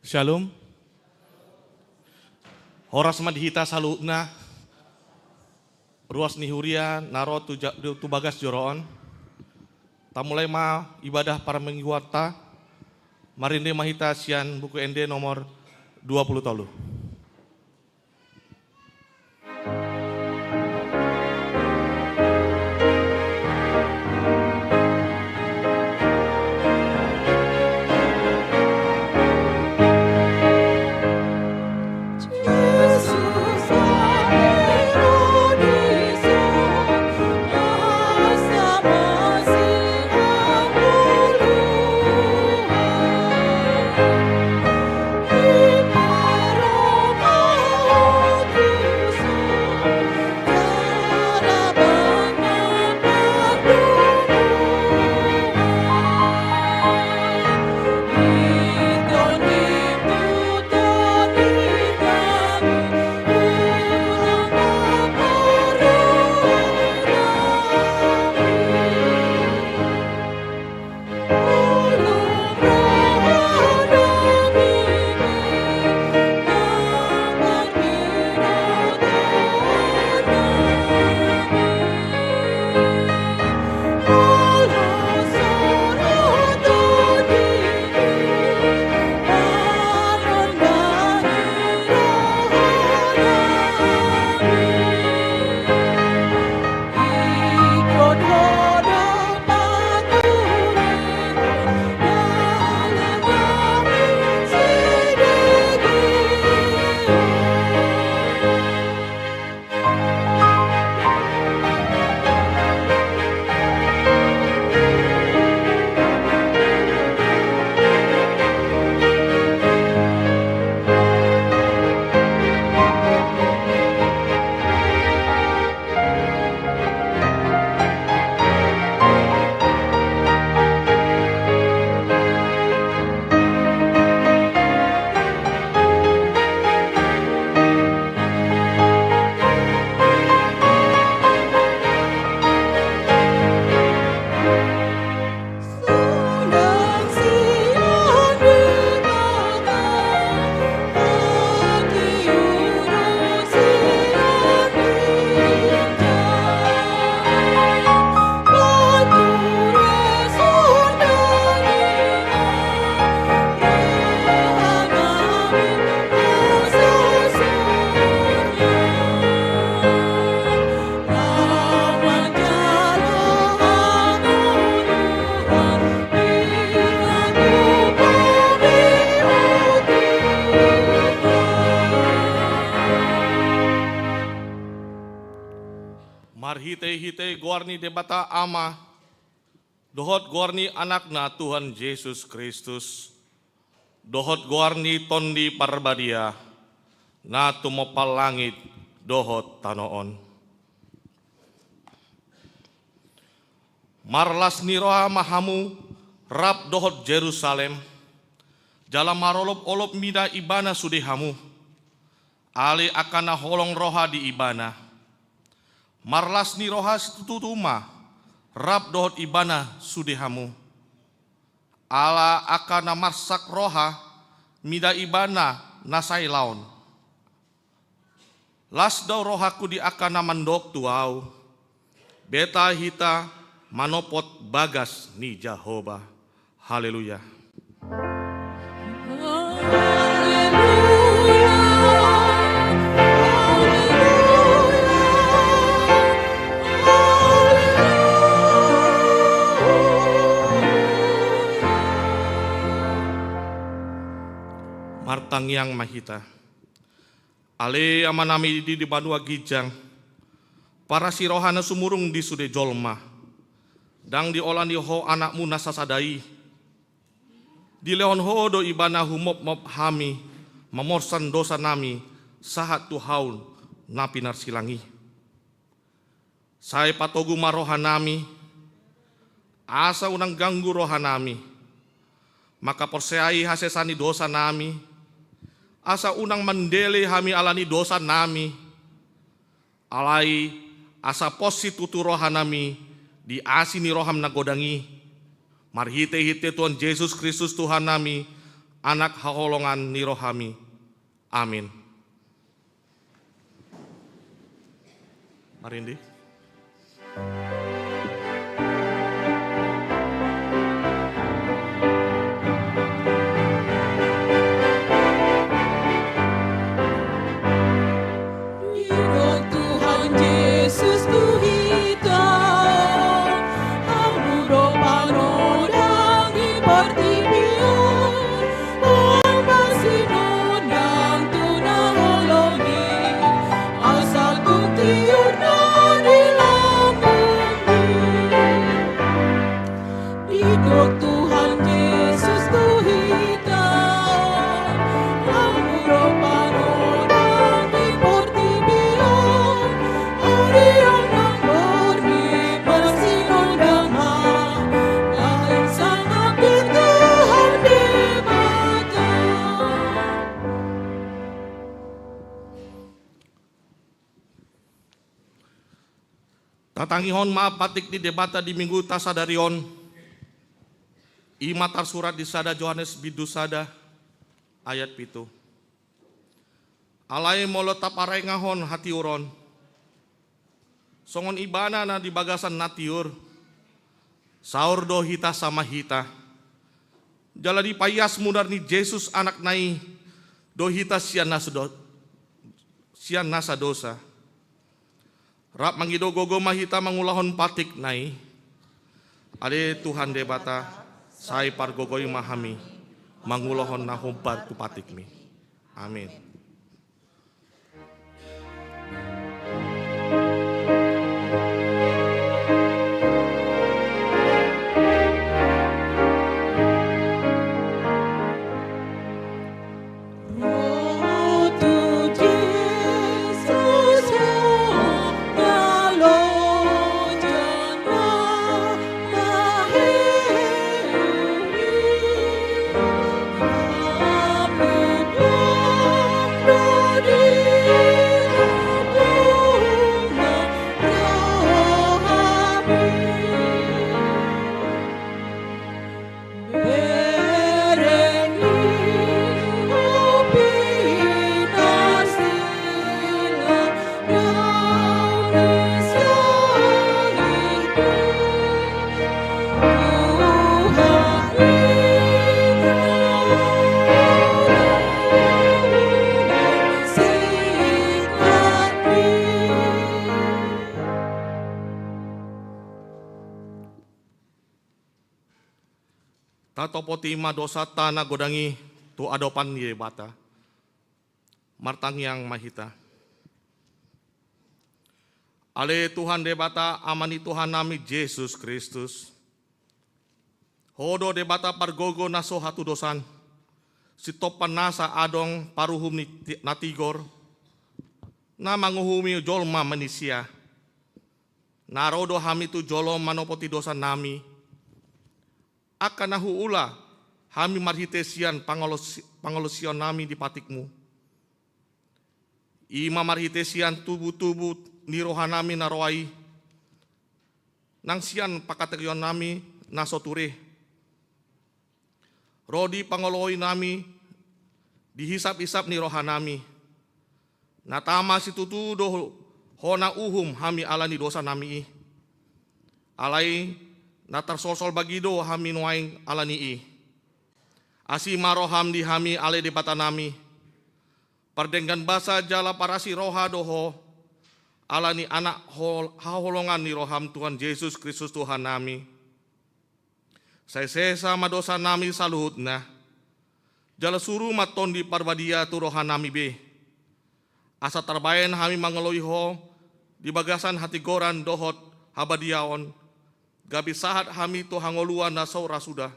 Shalom. Horas madhita saluna. Ruas nihuria naro tu bagas joroon. Tamulai ma ibadah para mengguarta. Marinde mahita sian buku ND nomor 20 tolu. Marhite-hite gorni debata ama, dohot gorni anakna Tuhan Yesus Kristus, dohot gorni tondi parbadia, na tumopal langit dohot tanoon. Marlas niroha mahamu, rap dohot Jerusalem, jalan marolop-olop mida ibana sudihamu, ali akana holong roha di ibana. Marlas ni rohas tutuma, rab dohot ibana sudihamu. Ala akana marsak roha, mida ibana nasai laon. Las daw rohaku di akana mandok tuau, beta hita manopot bagas ni Jehovah. Haleluya. Martang yang mahita. Ale amanami di Banua Gijang. Para sirohana sumurung di sude jolma. Dang diolani ho anakmu nasasadai. Di leon ho do ibana humop mop hami. Mamorsan dosa nami. Sahat tuhaun napinar silangi. Saya patogu marohanami. Asa unang ganggu rohanami. Maka perseai hasesani dosa nami. Asa unang mandele hami alani dosa nami. Alai asa posi tutu rohanami di asini roham nagodangi. Marhite-hite Tuhan Yesus Kristus Tuhan nami, anak haholongan ni rohami. Amin. Marindi. Tatangihon maaf patik di debata di minggu tasadarion. Ima tarsurat di sada Johannes bidusada ayat pitu. Alai molo taparai ngahon hati uron. Songon ibana na di bagasan natiur. Saur do hita sama hita. Jala di payas mudar ni Yesus anak nai. Do hita sian nasa dosa. Rap mangido gogo mahita mangulahon patik nai. Ade Tuhan debata sai pargogoy mahami mangulahon nahumpat ku patik mi. Amin. Tatopoti ma dosa tanah godangi tu adopan ye bata. Martang yang mahita. Ale Tuhan debata amani Tuhan nami Yesus Kristus. Hodo debata pargogo naso hatu dosan. Sitopan nasa adong paruhum natigor. Na manguhumi jolma manusia. Narodo hami tu jolom manopoti dosa nami. Akan nahu ula hami marhitesian pangolusion nami di patikmu. Ima marhitesian tubuh-tubuh ni rohanami naroai. Nang sian pakaterion nami nasoture. Rodi pangoloi nami dihisap-hisap ni rohanami. Natama situtu do hona uhum hami alani dosa nami. Alai natar sol-sol bagido hami nuaing alanii. Asi maroham di hami ale di batanami. Pardenggan basa jala parasi roha doho. Alani anak haholongan ni roham Tuhan Yesus Kristus Tuhan nami. Saya sesa madosa nami saluhutna. Jala suruh maton di parbadia tu roha nami be. Asa terbayan hami mangeloiho di bagasan hati goran dohot habadiaon. Gabi sahat hami tu hangoluan na saura sudah.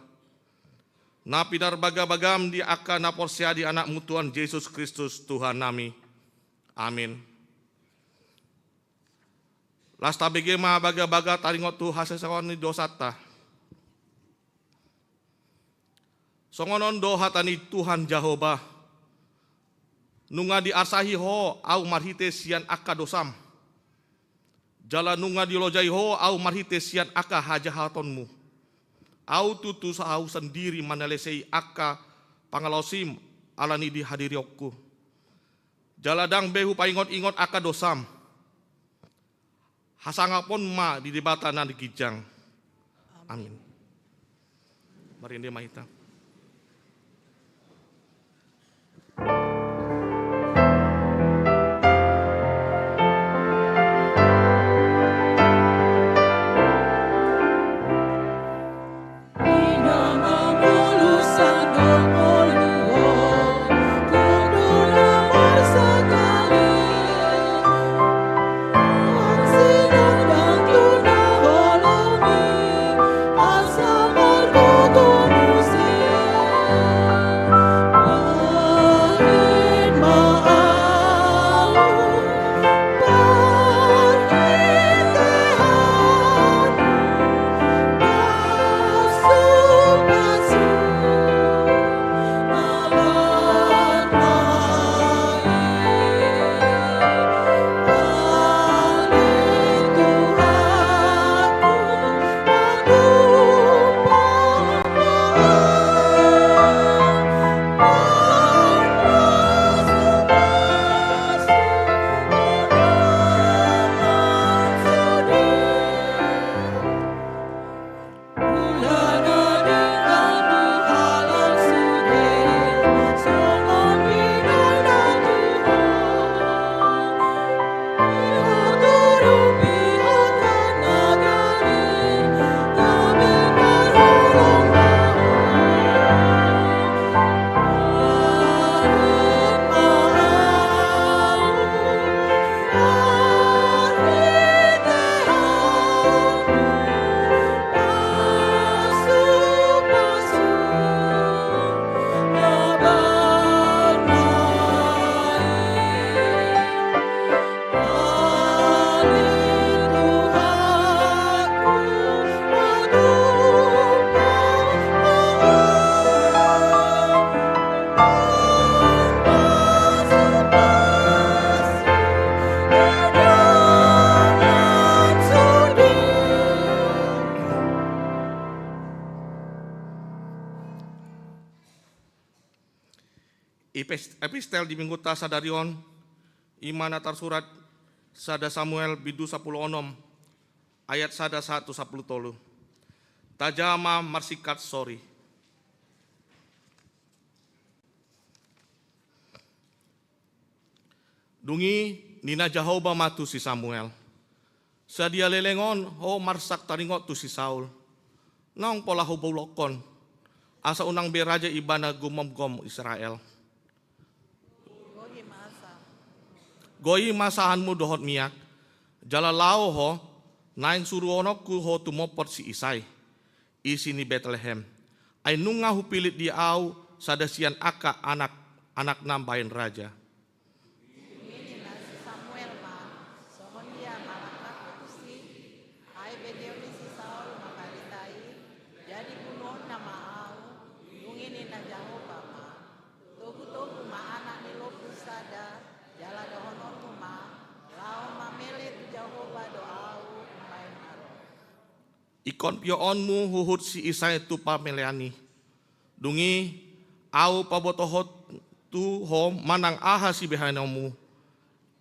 Na pinar baga-bagam di aka na porsia di anak mutuan Yesus Kristus Tuhan nami. Amin. Lasta begema baga-baga taringot tu hasesakon ni dosata. Songonon dohatani Tuhan Jehovah. Nunga di arsahi ho au marhite sian aka dosam. Jala nunga di lojai ho au marhite sian aka hajahatonmu. Au tutu sahau sendiri manalesei aka pangalosim alani di hadiriokku. Jaladang behu paingot-ingot aka dosam. Hasangapon ma di debatan di Gijang. Amin. Mari dia mahita. Epistel di minggu ta sadarion imana tarsurat sada Samuel bidu 10 onom ayat sada 1 10 tolu. Tajama marsikat sorry. Dungi nina Jahoba matu si Samuel. Sadia lelengon ho marsak taringot tu si Saul. Naong pola ho bulokon. Asa unang beraja ibana gumom-gom Israel. Goi masahanmu dohot miak, jala lao ho, naing suruonokku ho tumopot si Isai, isi ni Bethlehem. Ay nunga hu pilit di au sadasian aka anak nambahin raja. Ikon pioonmu huhut si Isai tu pameleani. Dungi au pabotohot tu ho manang aha si behanomu.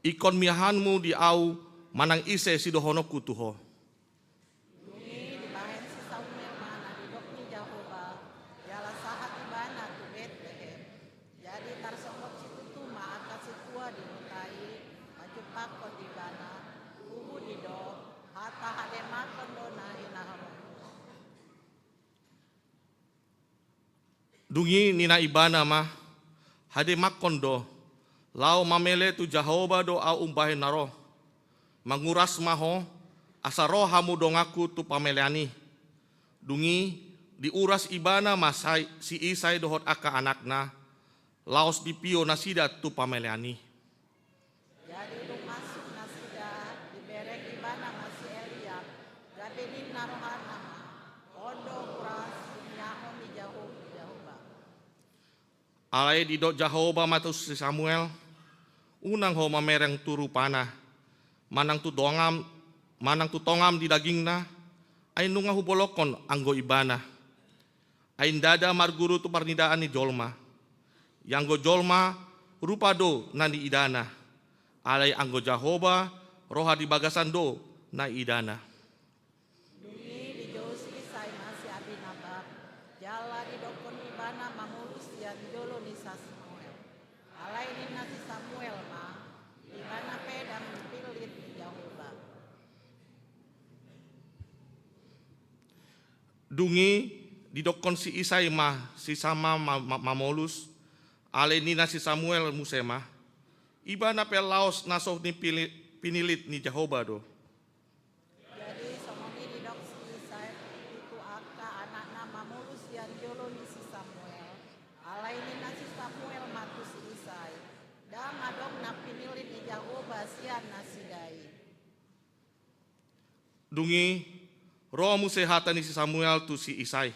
Ikon miahanmu di au manang ise si dohonoku tu ho. Dungi dibahen si Samuel mana didok ni Jahoba. Jala sahat ibana tu Bethlehem. Jadi tarsongkot si tutu maaka si tua dinutai. Maju pakot ibana. Uhu didok. Hata hademakon dona inahamu. Dungi nina ibana mah hademakon do. Lau mamele tu Jahoba do au umbahe naro. Manguras maho asa rohamu dongaku tu pameleani. Dungi diuras ibana masai si Isai dohot aka anakna. Laos dipio nasida tu pameleani. Jadi duk masuk nasida diberek ibana masih Eliab. Gabenin narohana ondo kuras nyahon di Jahoba. Alai didok Jahoba matus si Samuel. Unang ho mamereng turu panah. Manang tu tongam di dagingna. Ay nunga hubolokon anggo ibana. Ay dada marguru tu parnidaan ni jolma. yang go jolma rupa do na ni idana. Alai anggo Jahoba roha di bagasan do na idana. Dungi di Josi sai masih abinabab. Jala di dokon ibana mamulus yang jolo ni Samuel. Alai ni nasi Samuel ma. Ibana pedang dipilit di Jahoba. Dungi didokon si Isai mah si sama mamolus ale nina si Samuel musema ibana pelaos nasoh ni pinilit ni Jahoba do. Jadi somoni didok si Isai itu aka anakna mamulus yang jolo ni si Samuel. Alai ni nasi Samuel matu si Isai. Dan adok na pinilit di Jahoba sian nasi dai. Dungi roh musehatan ni si Samuel tu si Isai.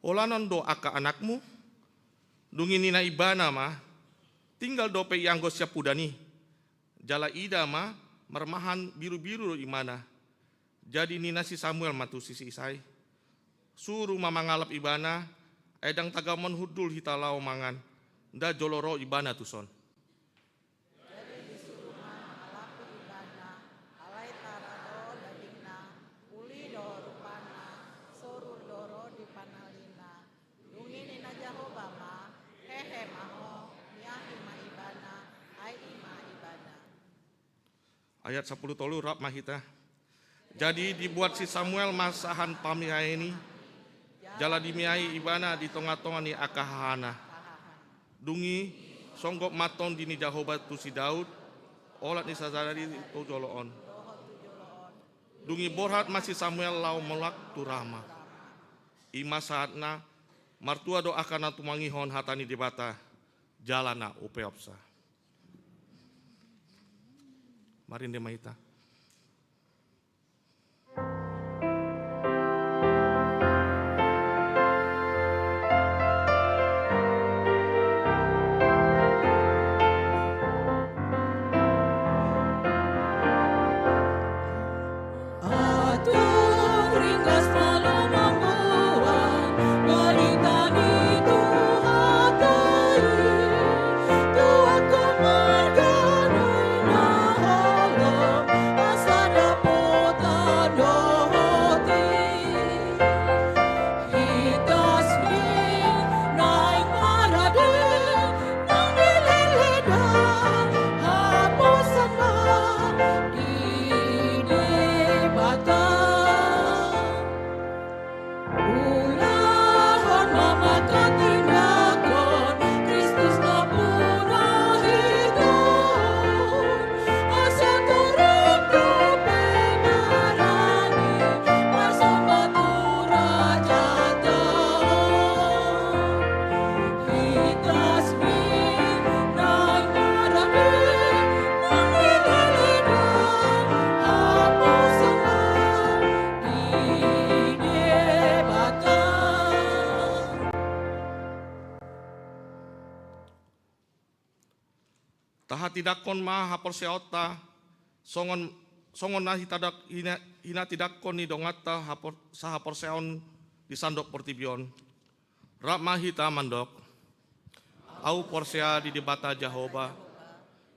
Olanon do aka anakmu. Dungi nina ibana mah tinggal dope yang go siap pudani. Jala ida mah mermahan biru-biru imana. Jadi nina si Samuel matu si Isai. Suruh mama ngalap ibana edang tagamon hudul hitalau mangan. Nda joloro ibana tuson. Jadi disuruh ngalapi ibana, alai tarado dagingna, uli do rupana, sorur doro di panalina. Dungi nina Jahoba ma, hehe maho, niahi ma ibana, ai ima ibana. Ayat 10 tolu rap mahita. Jadi dibuat si Samuel masahan pamihai ini. Jala dimiai ibana di tengah-tengah ni akahana. Dungi songgok maton dini Jahoba tu si Daud. Olat ni sazadari tu joloon. Dungi borhat masih Samuel lau melak tu rama. Ima saatna martua do akan tu mangihon hatani debata. Jalana upeopsa. Marin de mahita. Tidakon ma hapor seota songon na hina tidakon ni dongata hapor sahapor seon di sandok portibion rap mahita mandok au porsea di debata Jahoba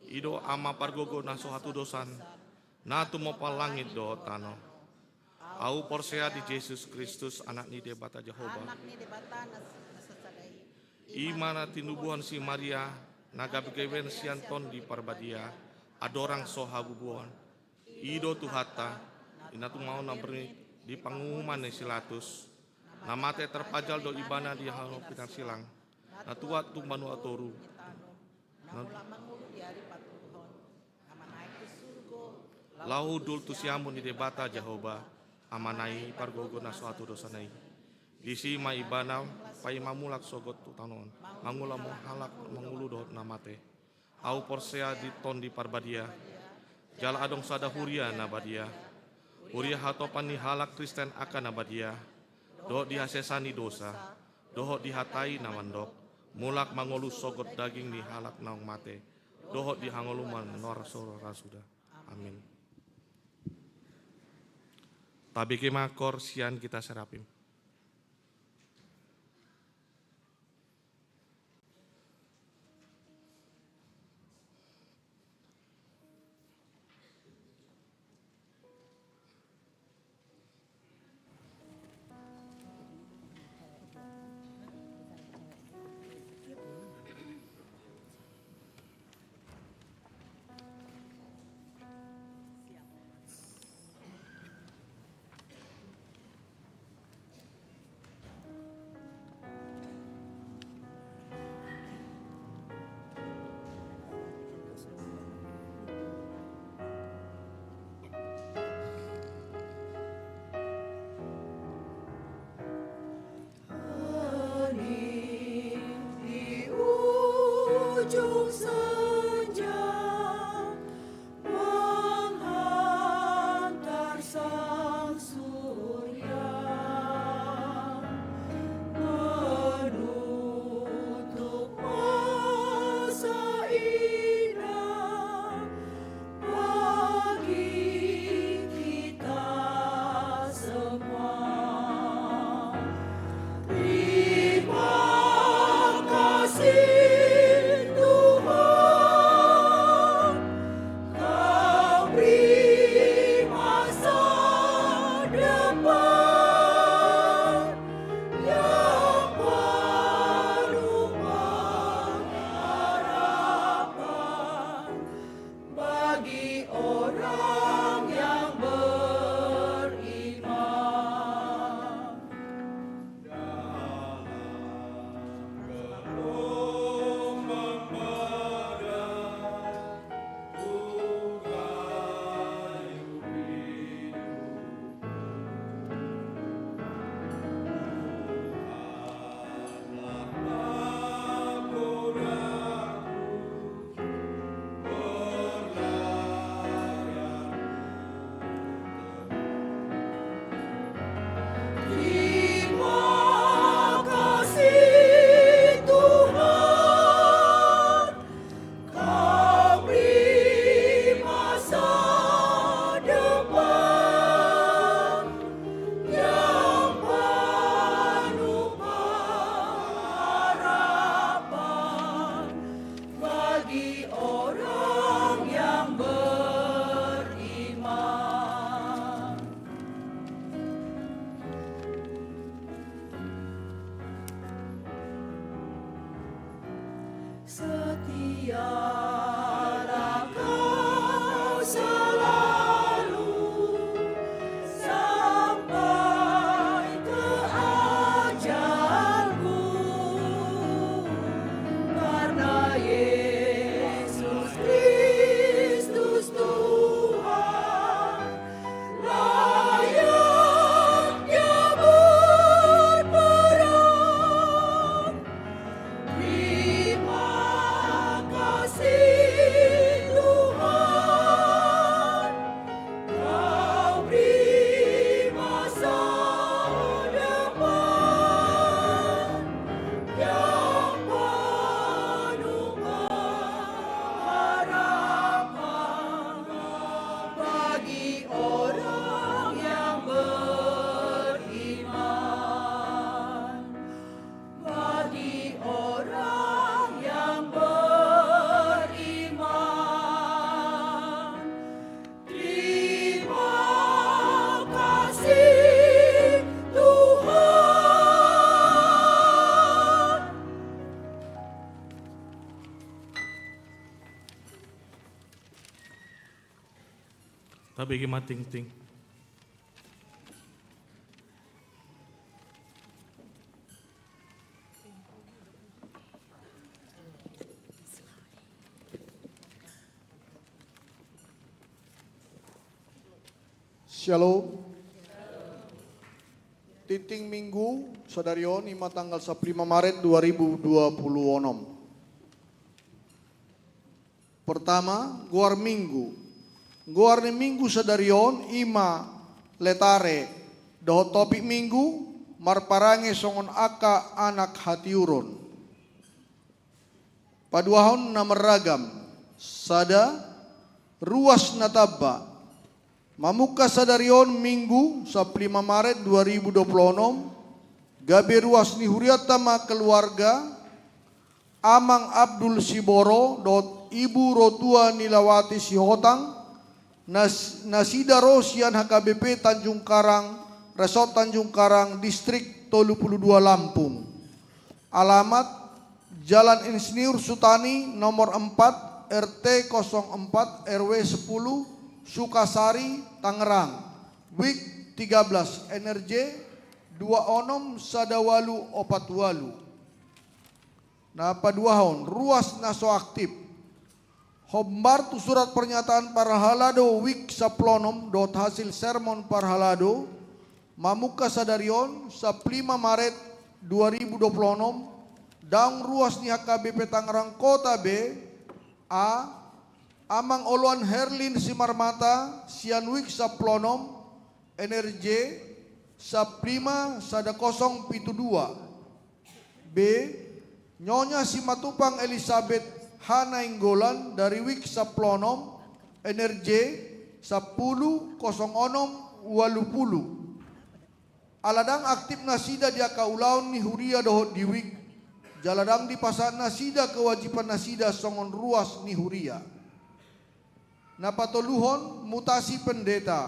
ido ama pargogo na sohatu dosan na tumopal langit do tano au porsea di Yesus Kristus anak ni debata Jahoba Anak ni debata nasasadai. imana tinubuhan si Maria nagabegewen sianton di parbadia adorang sohabubuan ido tuhata inatu mau naberi di pengumuman ni silatus namate terpajal do ibana di halo pinar silang natuat tu manu atoru Namula mangulu di hari patuhon. Nama naik ke surgo. lau dul tu siamun di debata Jahoba amanai pargogo na suatu dosanai disi ma ibana pai mamulak sogot tu tanon mangula mo halak mangulu do namate au porsea di ton di parbadia jala adong sada huria na badia huria hatopan ni halak Kristen akan na badia do dihasesani dosa dohot dihatai na mandok mulak mangulu sogot daging di halak naung mate dohot dihangoluman nor soro rasuda amin. Tabike makor sian kita serapim. Setialah kau selalu sampai ke ajalmu, karena Yesus Kristus Tuhan layaknya berperang. Terima kasih Tuhan, Kau beri masa depan yang penuh pengharapan bagi orang yang beriman, bagi orang yang beriman. Terima kasih Tuhan. Tapi gimana ting-ting? Shalom. Tinting Minggu, Saudarion, ima tanggal 15 Maret 2026. Pertama, Guar Minggu. Guar ni Minggu Saudarion, ima letare. Doho topik Minggu, marparange songon aka anak hatiuron. Paduahon na meragam, sada ruas natabba. Mamuka Sadarion Minggu 15 Maret 2026 gabe ruas ni huriatama keluarga Amang Abdul Siboro dot Ibu Rotua Nilawati Sihotang Nasida Rosian HKBP Tanjung Karang Resort Tanjung Karang Distrik 32 Lampung. Alamat Jalan Insinyur Sutani nomor 4 RT 04 RW 10 Sukasari, Tangerang, WIK 13, NRJ 26 Sadawalu Opatwalu. Nah, paduahon, ruas naso aktif. Hombar tu surat pernyataan parhalado WIK saplonom dot hasil sermon parhalado. Mamuka Sadarion 15 Maret 2026 daung ruas ni HKBP Tangerang Kota B A Amang Oluan Herlin Simarmata Sianwik Saplonom NRJ Saprima Sada 072 B Nyonya Simatupang Elizabeth Hana Inggolan dari Wik Saplonom NRJ 10 06 80 Aladang aktif nasida dia kaulaun ni huria dohot di Wik Jaladang di pasar nasida kewajiban nasida songon ruas ni huria. Napatoluhon mutasi pendeta.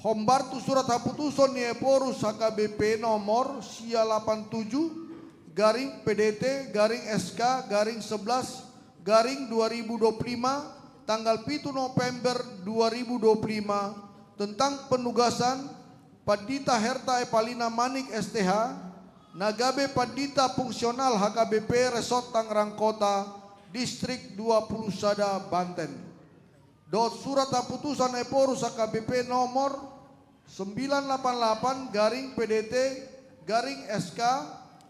Hombar tu surat haputuson ni Eporus HKBP nomor sia 87 garing PDT garing SK garing 11 garing 2025 tanggal 7 November 2025 tentang penugasan Padita Herta Epalina Manik STH Nagabe Padita Fungsional HKBP Resort Tangerang Kota Distrik 20 Sada Banten. Dot surat keputusan Eporus HKBP nomor 988 garing PDT garing SK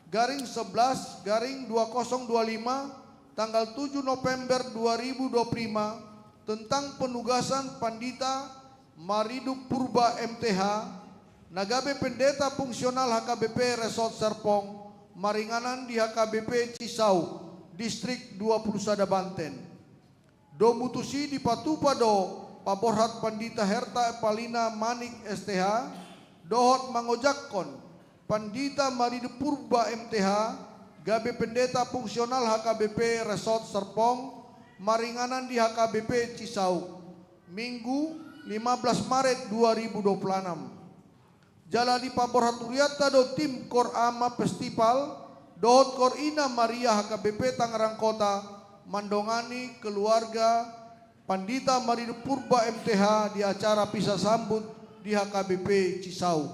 garing 11 garing 2025 tanggal 7 November 2025 tentang penugasan Pandita Maridup Purba MTH Nagabe Pendeta Fungsional HKBP Resort Serpong Maringanan di HKBP Cisau Distrik 20 Sada Banten. Do mutusi di patupa do paborhat Pandita Herta Epalina Manik STH dohot mangojakkon Pandita Maridup Purba MTH Gabe Pendeta Fungsional HKBP Resort Serpong Maringanan di HKBP Cisau Minggu 15 Maret 2026. Jalani paborhat uriata do tim Kor Ama Festival Dohot Korina Maria HKBP Tangerang Kota mandongani keluarga Pandita Maridu Purba MTH di acara pisah sambut di HKBP Cisau.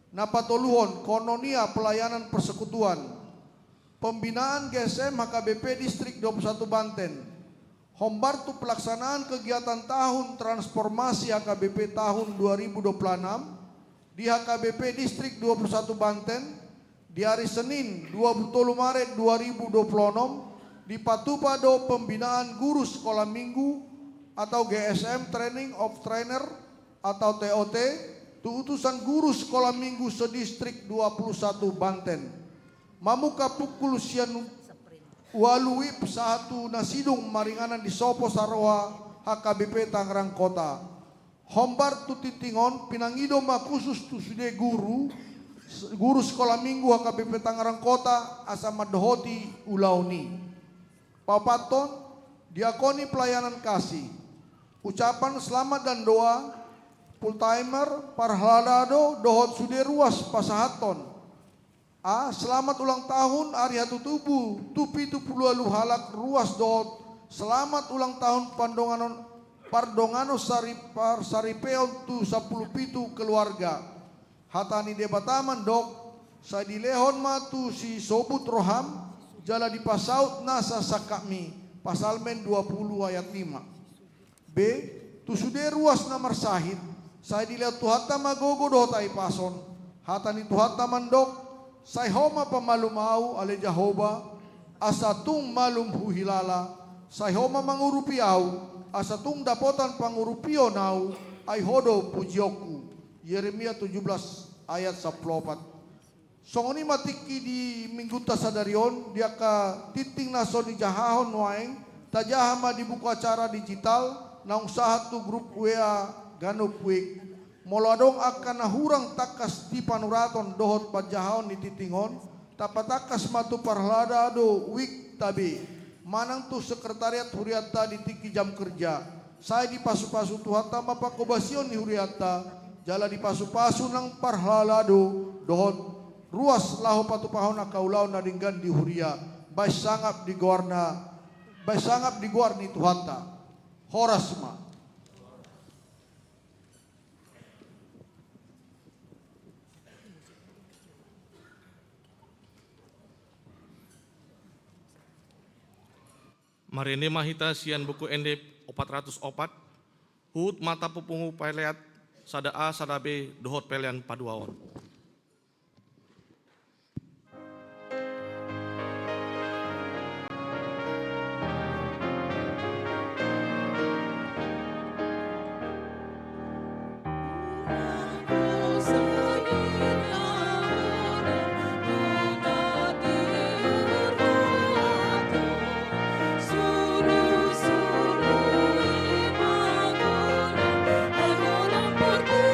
Napatoluhon Kononia Pelayanan Persekutuan, pembinaan GSM HKBP Distrik 21 Banten, Hombartu pelaksanaan kegiatan tahun transformasi HKBP tahun 2026 di HKBP Distrik 21 Banten di hari Senin 20 Maret 2026 di Patupado pembinaan guru sekolah minggu atau GSM Training of Trainer atau TOT utusan guru sekolah minggu sedistrik 21 Banten. Mamuka pukul sian walui satu nasidung maringanan di Sopo Saroa HKBP Tangerang Kota. Hombar tu titingon pinangidoma khusus tu sude guru sekolah minggu HKBP Tangerang Kota asama dohoti ulauni. Papaton diakoni pelayanan kasih. Ucapan selamat dan doa full timer parhaladado dohot sude ruas pasahaton. Selamat ulang tahun hari hatu tubuh tupi tupulu alu halak ruas dohot. Selamat ulang tahun pardongano saripeon tu 10 pitu keluarga. Hatani debataman dok saya dilehon matu si sobut roham jala di pasaut nasa sakami pasal men 20 ayat 5. B tu sude ruas namar sahid saya dilihat tuhata magogo dotai pason hatani tuhata mandok saya homa pamalu mau ale Jahoba asatung malum huhilala saya homa mangurupi au asatung dapotan pangurupio nau ai hodo pujioku. Yeremia 17 ayat 14. Songoni matiki di minggu tasadarion dia ka titing naso di jahahon waeng tajahama di buku acara digital na usaha tu grup WA Ganup Week moladong akan nahurang takas di panuraton dohot pajahon di titingon tapatakas matu parlada do week tabi manang tu sekretariat huriata di tiki jam kerja saya di pasu-pasu tuhata mapakobasion di huriata jala di pasu-pasu nang parhalado dohot ruas lahu patu pahon akaulau nadinggan di huria bai sangap di guarni tuhanta horasma. Marene mahita sian buku endep 404 hut mata pupungu peleat sada A sada B dohot pelian paduaon. Suru-suru imangun, ay walang pagkibiyang.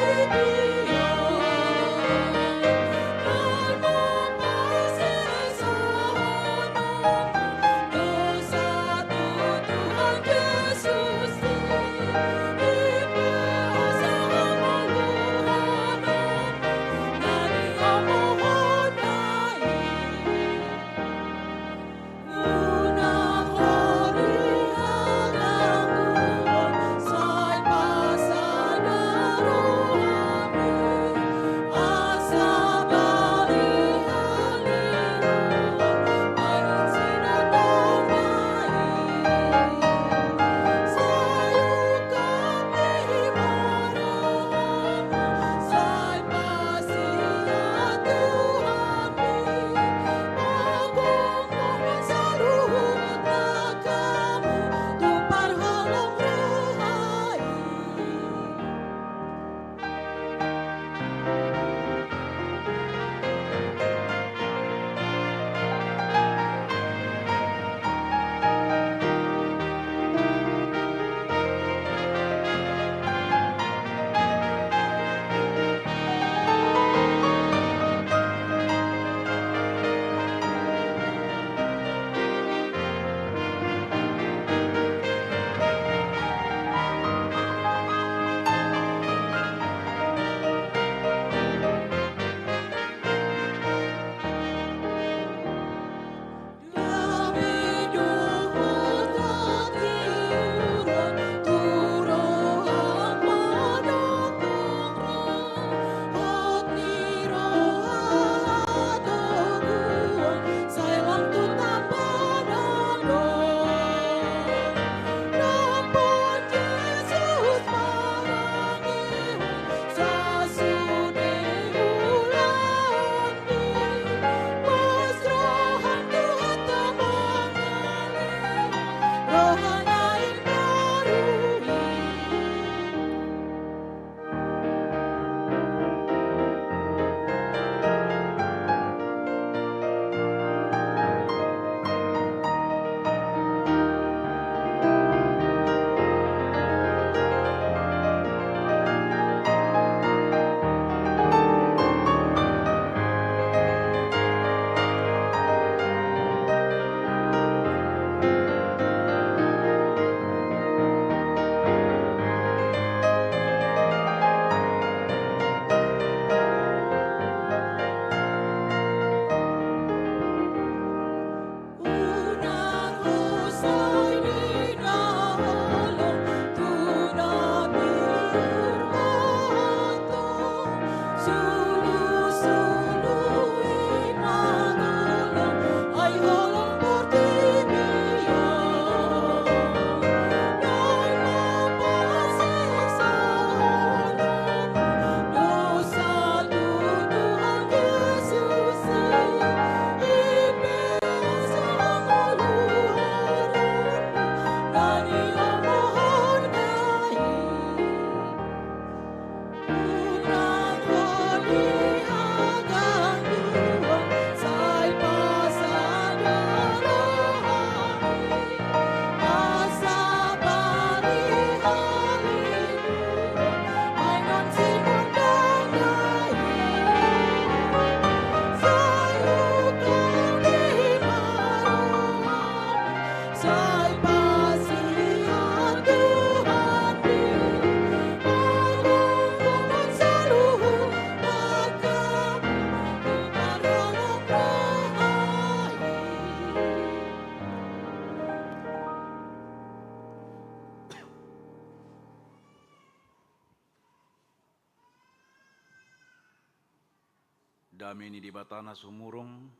damini di batana sumurung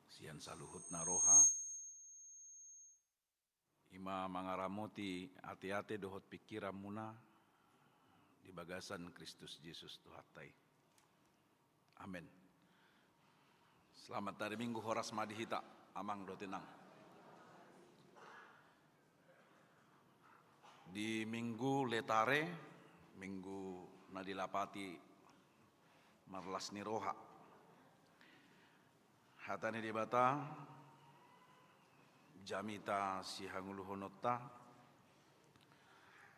sian saluhut naroha ima mangaramoti ati-ati dohot pikiran muna di bagasan Kristus Yesus Tuhatai. Amin. Selamat hari Minggu horas madihita amang do tenang. Di minggu letare, minggu nadilapati marlas niroha. Hatani di bata, jamita sihanguluhonotta,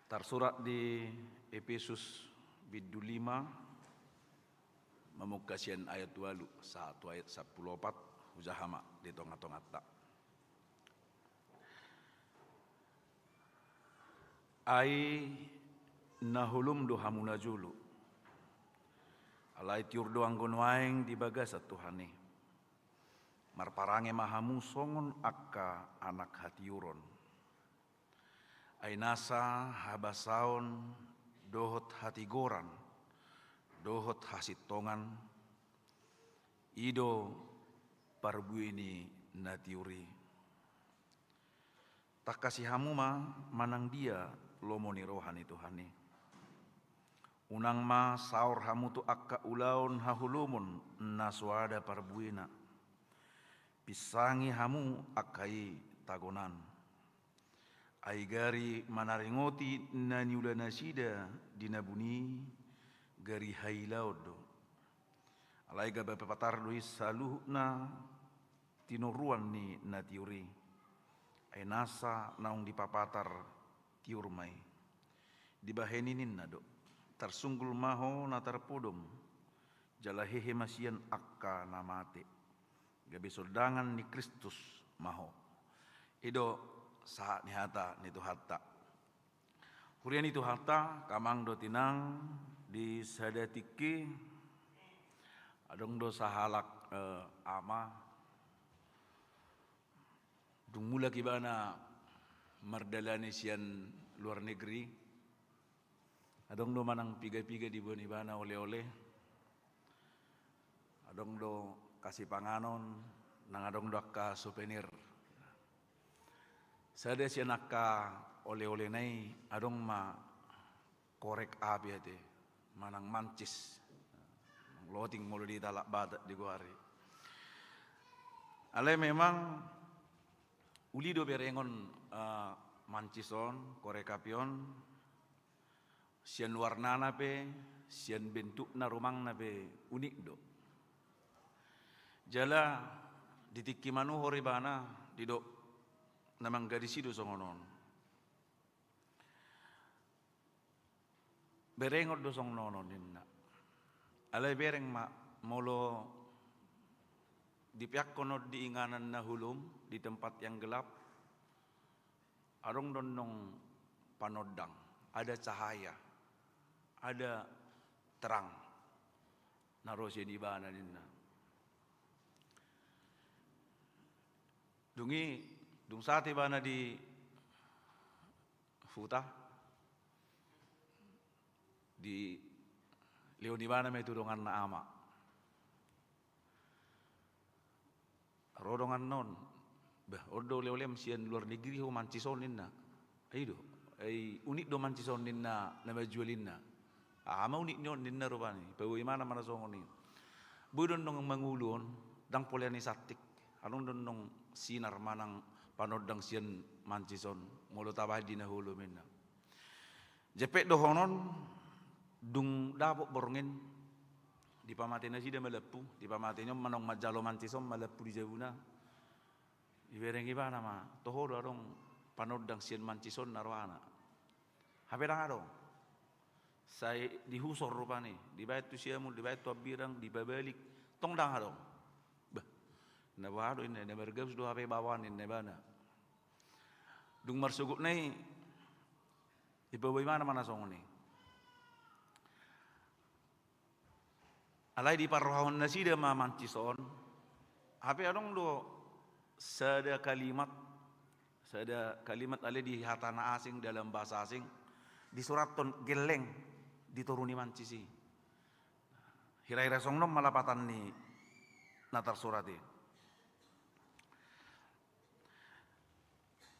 tersurat di Efesus bidu 5, memukasian ayat 2, 1 ayat 14, hujahama di tonga-tonga tak. Ai nahulum dohamuna julu alai tiur doang gonwaeng di bagasa Tuhane marparange mahamu songon akka anak hatiuron ai nasa habasaon dohot hatigoran dohot hasitongan ido parbuini natiuri tak kasih hamu manang dia lomoni rohani Tuhani. Unang ma saur hamu tu akka ulaun hahulumun naswada parbuina. Pisangi hamu akai tagonan. Aigari manaringoti nanyula nasida dinabuni gari hailaudo. Alaiga bapatar luis saluhna tinoruan ni natiuri. Ai nasa naung dipapatar tiurmai dibaheninin nado tersunggul maho na terpodom jalahehe masian akka namate gabe soldangan ni Kristus maho ido saat ni hata ni Tuhatta hurian itu hata kamang do tinang di sadatiki adong do sahalak ama dung mula kibana mardalani sian luar negeri adong do manang piga-piga di bana oleh-oleh adong do kasih panganon nang adong do akka souvenir sada sian akka oleh-oleh nai adong ma korek api ate manang mancis loting mulu di talak badak di guari ale memang uli do berengon mancison, korekapion, sian warnana pe, sian bentuk na rumang na pe unik do. Jala ditiki manu horibana didok namang gadis itu songonon. Berengot do song nonon dinna. Alai bereng molo di pihak kono diinganan na hulum di tempat yang gelap arong dondong panodang ada cahaya ada terang narosya di bana dinna dung sate bana di futa di leoni bana me tudongan na ama rodongan non bah ordo lewlem sian luar negeri ho mancison ninna aido ai unik do mancison ninna na majualinna ama unik nyon ninna robani pawi mana mana songoni budon dong mangulun dang poliani satik anong dong sinar manang panodang sian mancison molo tabah dina hulu minna jepet do honon dung dabok borngin di pamatena sida malepu di pamatenya manong majalo mancison malepu di jabuna iberengi bana ma toho arong panodang sian mancison narwana habedang adong sai dihusor rupani di bait tu siamul di bait tu abirang di babalik tong dang adong bah na wado inne ne bergabs do habe bawan inne bana dung marsugut nei ibawi mana mana songoni alai di parrohon nasida ma mancison ape adong do sada kalimat alai di hatana asing dalam bahasa asing di surat ton geleng dituruni mancisi Hira-hira songnom malapatan ni natar surati.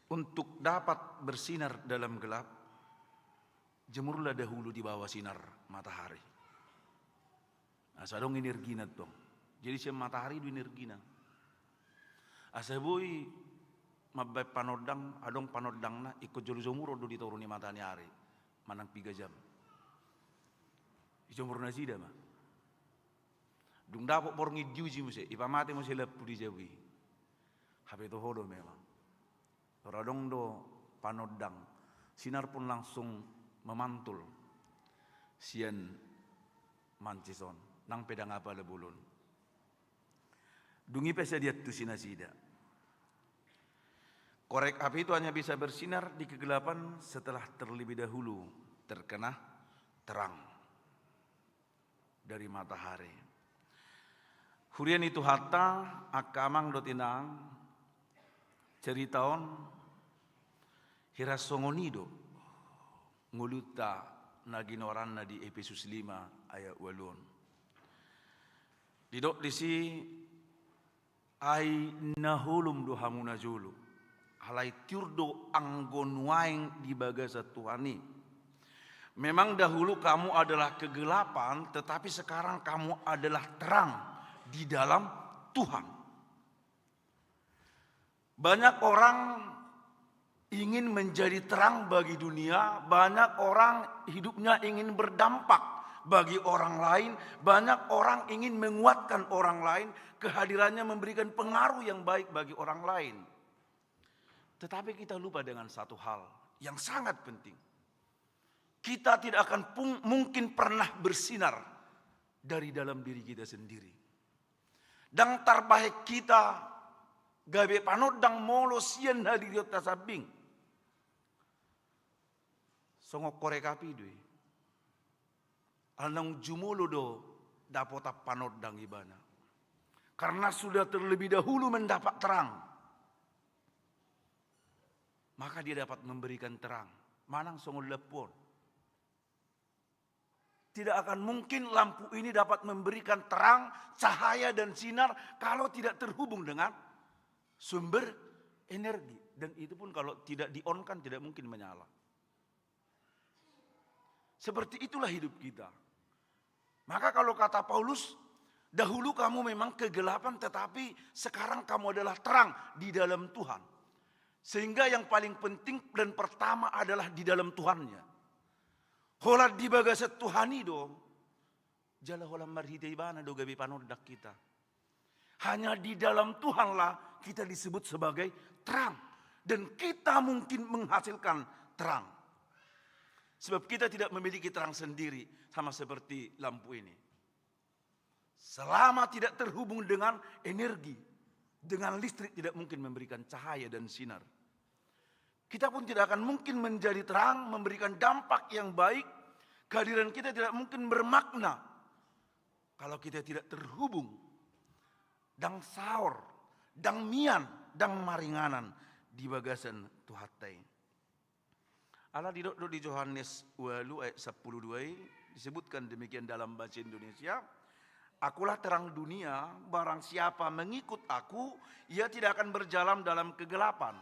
Untuk dapat bersinar dalam gelap, jemurlah dahulu di bawah sinar matahari. Asa dong energina dong. Jadi siya matahari du energina. Asa boy mabay panodang, adong panodang na ikut jolu jomuro do dituruni matahari hari. Manang 3 jam. Jomur na sida ma. Dung dapok porngi diuji mo siya, ipamati mo sila pudi jawi. Hape to hodo memang. Radong do panodang, sinar pun langsung memantul. Sian mancison, nang pedang apa lebulun. Dungi pesa dia tu sinasida. Korek api itu hanya bisa bersinar di kegelapan setelah terlebih dahulu terkena terang dari matahari. Hurian itu hatta akamang do tinang ceritaon hirasongonido nguluta naginoran na di Efesus 5 ayat 8. Didok disi ay nahulum do hamuna julu halai tiurdo anggon waing di bagasa Tuhani. Memang dahulu kamu adalah kegelapan, tetapi sekarang kamu adalah terang di dalam Tuhan. Banyak orang ingin menjadi terang bagi dunia, banyak orang hidupnya ingin berdampak bagi orang lain, banyak orang ingin menguatkan orang lain, kehadirannya memberikan pengaruh yang baik bagi orang lain. Tetapi kita lupa dengan satu hal yang sangat penting. Kita tidak akan mungkin pernah bersinar dari dalam diri kita sendiri. Dan terbaik kita gabe panodang molo sian hadiriot tasabing. Songok korek api dui. Anang jumulo do dapota panodang ibana. Karena sudah terlebih dahulu mendapat terang. Maka dia dapat memberikan terang. Manang songol lepon. Tidak akan mungkin lampu ini dapat memberikan terang, cahaya dan sinar kalau tidak terhubung dengan sumber energi. Dan itu pun kalau tidak di-on-kan tidak mungkin menyala. Seperti itulah hidup kita. Maka kalau kata Paulus, dahulu kamu memang kegelapan tetapi sekarang kamu adalah terang di dalam Tuhan. Sehingga yang paling penting dan pertama adalah di dalam Tuhannya. Hola di bagasa Tuhani dong. Jala hola marhidai bana do gabi panodak kita. Hanya di dalam Tuhanlah kita disebut sebagai terang. Dan kita mungkin menghasilkan terang. Sebab kita tidak memiliki terang sendiri sama seperti lampu ini. Selama tidak terhubung dengan energi, dengan listrik tidak mungkin memberikan cahaya dan sinar. Kita pun tidak akan mungkin menjadi terang, memberikan dampak yang baik. Kehadiran kita tidak mungkin bermakna kalau kita tidak terhubung. Dang saur, dang mian, dang maringanan di bagasan Tuhatai. Allah di Yohanes 8 ayat 12 disebutkan demikian dalam bahasa Indonesia. Akulah terang dunia, barang siapa mengikut aku, ia tidak akan berjalan dalam kegelapan,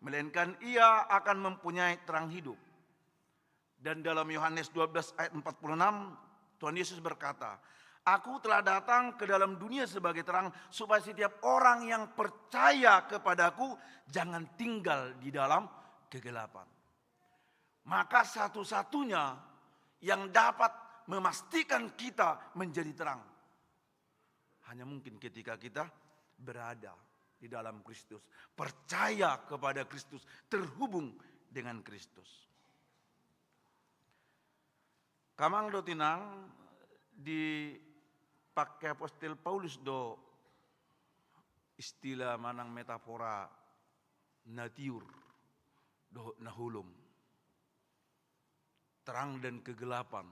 melainkan ia akan mempunyai terang hidup. Dan dalam Yohanes 12 ayat 46, Tuhan Yesus berkata, aku telah datang ke dalam dunia sebagai terang, supaya setiap orang yang percaya kepadaku, jangan tinggal di dalam kegelapan. Maka satu-satunya yang dapat memastikan kita menjadi terang, hanya mungkin ketika kita berada di dalam Kristus. Percaya kepada Kristus. Terhubung dengan Kristus. Kamang do tinang di pakai apostel Paulus do istilah manang metafora natiur do nahulum. Terang dan kegelapan.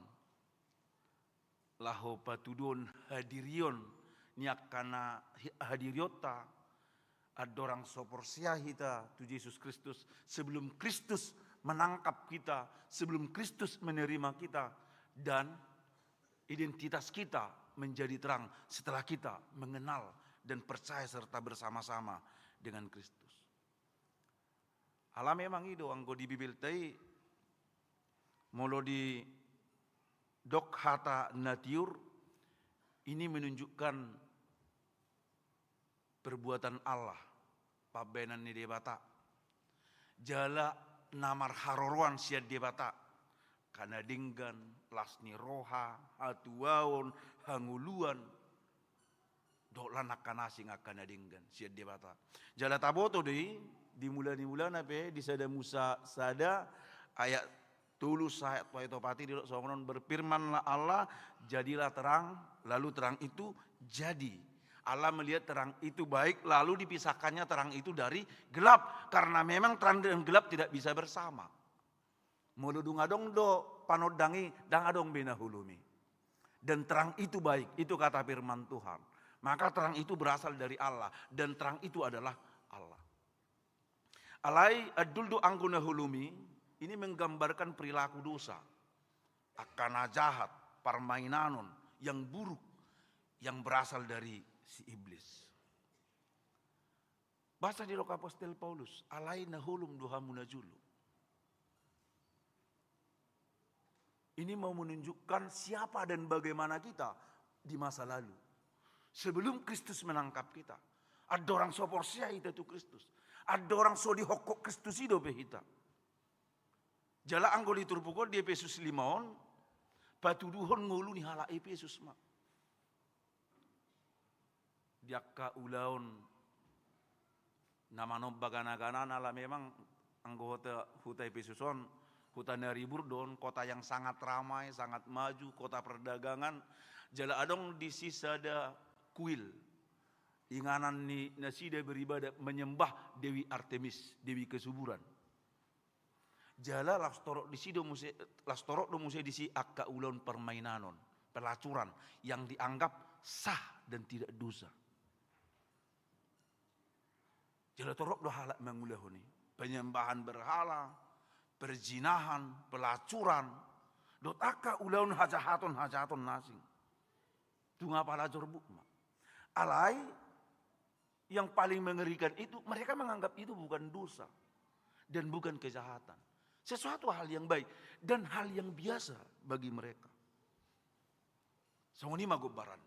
Laho patudon hadirion niak kana hadiriota adorang soporsia hita tu Yesus Kristus sebelum Kristus menangkap kita, sebelum Kristus menerima kita dan identitas kita menjadi terang setelah kita mengenal dan percaya serta bersama-sama dengan Kristus. Allah memang itu anggo di Bibel tei molo di dok hata natiur ini menunjukkan perbuatan Allah pabenan ni debata jala namar haroroan siad debata kana dinggan lasni roha hatuaon hanguluan dok lanak kanasing akan dinggan siad debata jala taboto deui dimula nape di sada Musa sada ayat tulus ayat topati di songonon berfirmanlah Allah jadilah terang lalu terang itu jadi. Allah melihat terang itu baik, lalu dipisahkannya terang itu dari gelap. Karena memang terang dan gelap tidak bisa bersama. Muludung adong do panodangi dang adong bina hulumi. Dan terang itu baik, itu kata firman Tuhan. Maka terang itu berasal dari Allah. Dan terang itu adalah Allah. Alai aduldu angguna hulumi, ini menggambarkan perilaku dosa. Akana jahat, permainanon, yang buruk, yang berasal dari si iblis. Bahasa di Rok Apostel Paulus, alai nahulum duhamuna julu. Ini mau menunjukkan siapa dan bagaimana kita di masa lalu. Sebelum Kristus menangkap kita. Ada orang so porsia itu Kristus. Ada orang so dihokok Kristus itu behita. Jala anggoli turpukol di Efesus 5 patuduhon ngulu ni hala Efesus ma. Diakka ulaun nama no bagana-gana nala memang anggota huta Efesuson huta Naribur don kota yang sangat ramai sangat maju kota perdagangan jala adong di sisa ada kuil inganan ni nasida beribadah menyembah Dewi Artemis Dewi kesuburan jala lastorok di sido muse lastorok do muse di si akka ulaun permainanon pelacuran yang dianggap sah dan tidak dosa. Jala torok do halak mangulahuni. Penyembahan berhala, perzinahan, pelacuran. Dot akka ulaun hajahaton nasing. Tunga palajor bukma. Alai yang paling mengerikan itu mereka menganggap itu bukan dosa dan bukan kejahatan. Sesuatu hal yang baik dan hal yang biasa bagi mereka. Songoni magobaran.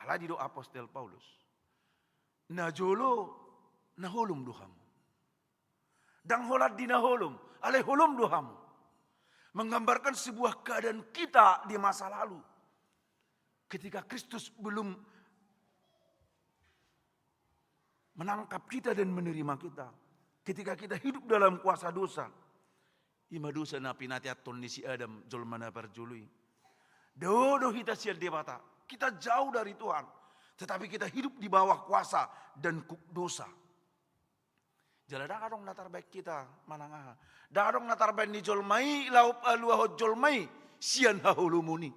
Alai di do Apostel Paulus. Najolo nahulum duhamu. Dang holat di nahulum. Alai hulum duhamu. Menggambarkan sebuah keadaan kita di masa lalu. Ketika Kristus belum menangkap kita dan menerima kita. Ketika kita hidup dalam kuasa dosa. Ima dosa na pinatiaton ni si Adam jolmana parjului. Dodo hita sial debata. Kita jauh dari Tuhan. Tetapi kita hidup di bawah kuasa dan dosa. Jala darong natar baik kita manangaha. Darong natar baik ni jolmai laup aluah jolmai sian hahulumuni.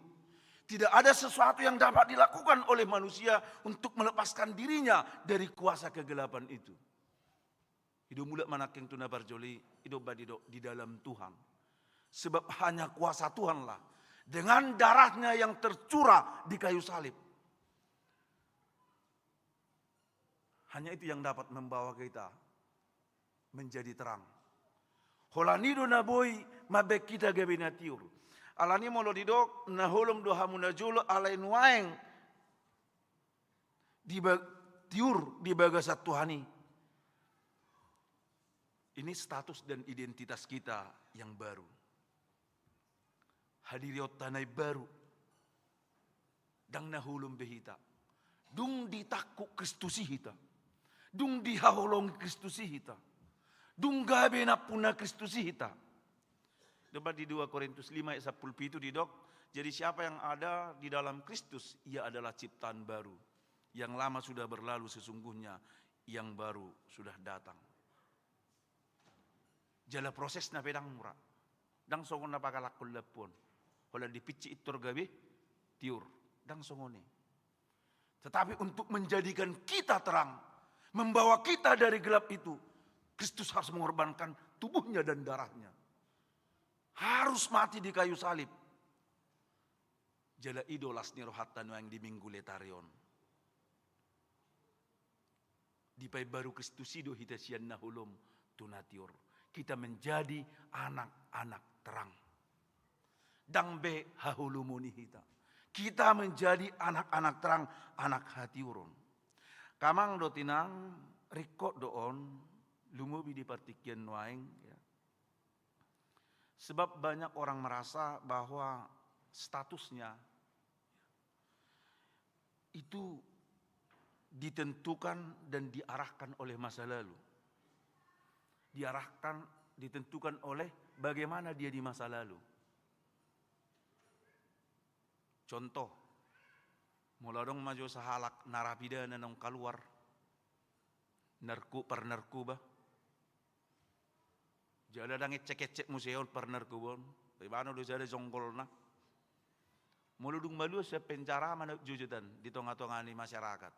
Tidak ada sesuatu yang dapat dilakukan oleh manusia untuk melepaskan dirinya dari kuasa kegelapan itu. Hidup mulut manaking tuna barjoli, hidup badido di dalam Tuhan. Sebab hanya kuasa Tuhanlah dengan darahnya yang tercurah di kayu salib. Hanya itu yang dapat membawa kita menjadi terang. Holanido naboy mabek kita gabinatiur. Alani molo didok nahulum dohamuna julo alain waeng di tiur di bagasat Tuhani. Ini status dan identitas kita yang baru. Hadiriot tanai baru. Dang nahulum behita. Dung ditakuk Kristusi hita. Dung dihaholong Kristusi hita. Dung gabe na puna Kristusi hita. Dapat di 2 Korintus 5 ayat 10 itu didok. Jadi siapa yang ada di dalam Kristus, ia adalah ciptaan baru. Yang lama sudah berlalu sesungguhnya, yang baru sudah datang. Jala proses na pedang murah. Dang songon na pakalakul lepon. Hola dipicci itur gabe, tiur. Dang songone. Tetapi untuk menjadikan kita terang, membawa kita dari gelap itu, Kristus harus mengorbankan tubuhnya dan darahnya. Harus mati di kayu salib. Jala idolas ni rohatan yang di minggu letarion. Di pai baru Kristus ido hita sian nahulum tunatior. Kita menjadi anak-anak terang. Dang be hahulumuni hita. Kita menjadi anak-anak terang, anak hati urun. Kamang do tinang rikot doon lumubi di partikian nuaing. Ya. Sebab banyak orang merasa bahwa statusnya itu ditentukan dan diarahkan oleh masa lalu. Ditentukan oleh bagaimana dia di masa lalu. Contoh, mula dong maju sahalak narapidana nang keluar, narkoba. Jala dang cek museum per narkoba, bagaimana do jada jonggol na. Muludung malu sa penjara mana jujutan di tengah-tengah masyarakat.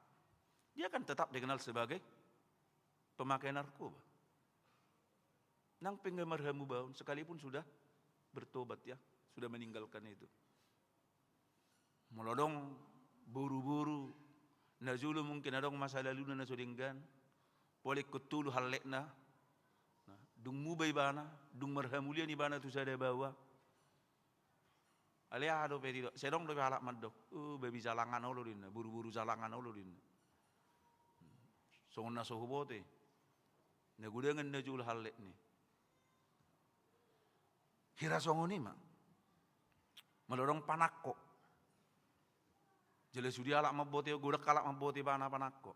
Dia akan tetap dikenal sebagai pemakai narkoba. Nang penggemar hamu baun sekalipun sudah bertobat ya, sudah meninggalkan itu. Melodong buru-buru najulu mungkin adong masa lalu na sudinggan. Boleh kutulu halekna. Dung mubay bana, dung marhamulia ni bana tu sada bawa. Alia ado pedido, sedong do halak madok. Baby jalangan olo din, buru-buru jalangan olo din. Songon na sohubote. Nagudangan na jul halek ni. Hira songon ni ma. Melorong panakko. Jelas sudi alak mabote, gudak kalak mabote bana panakko.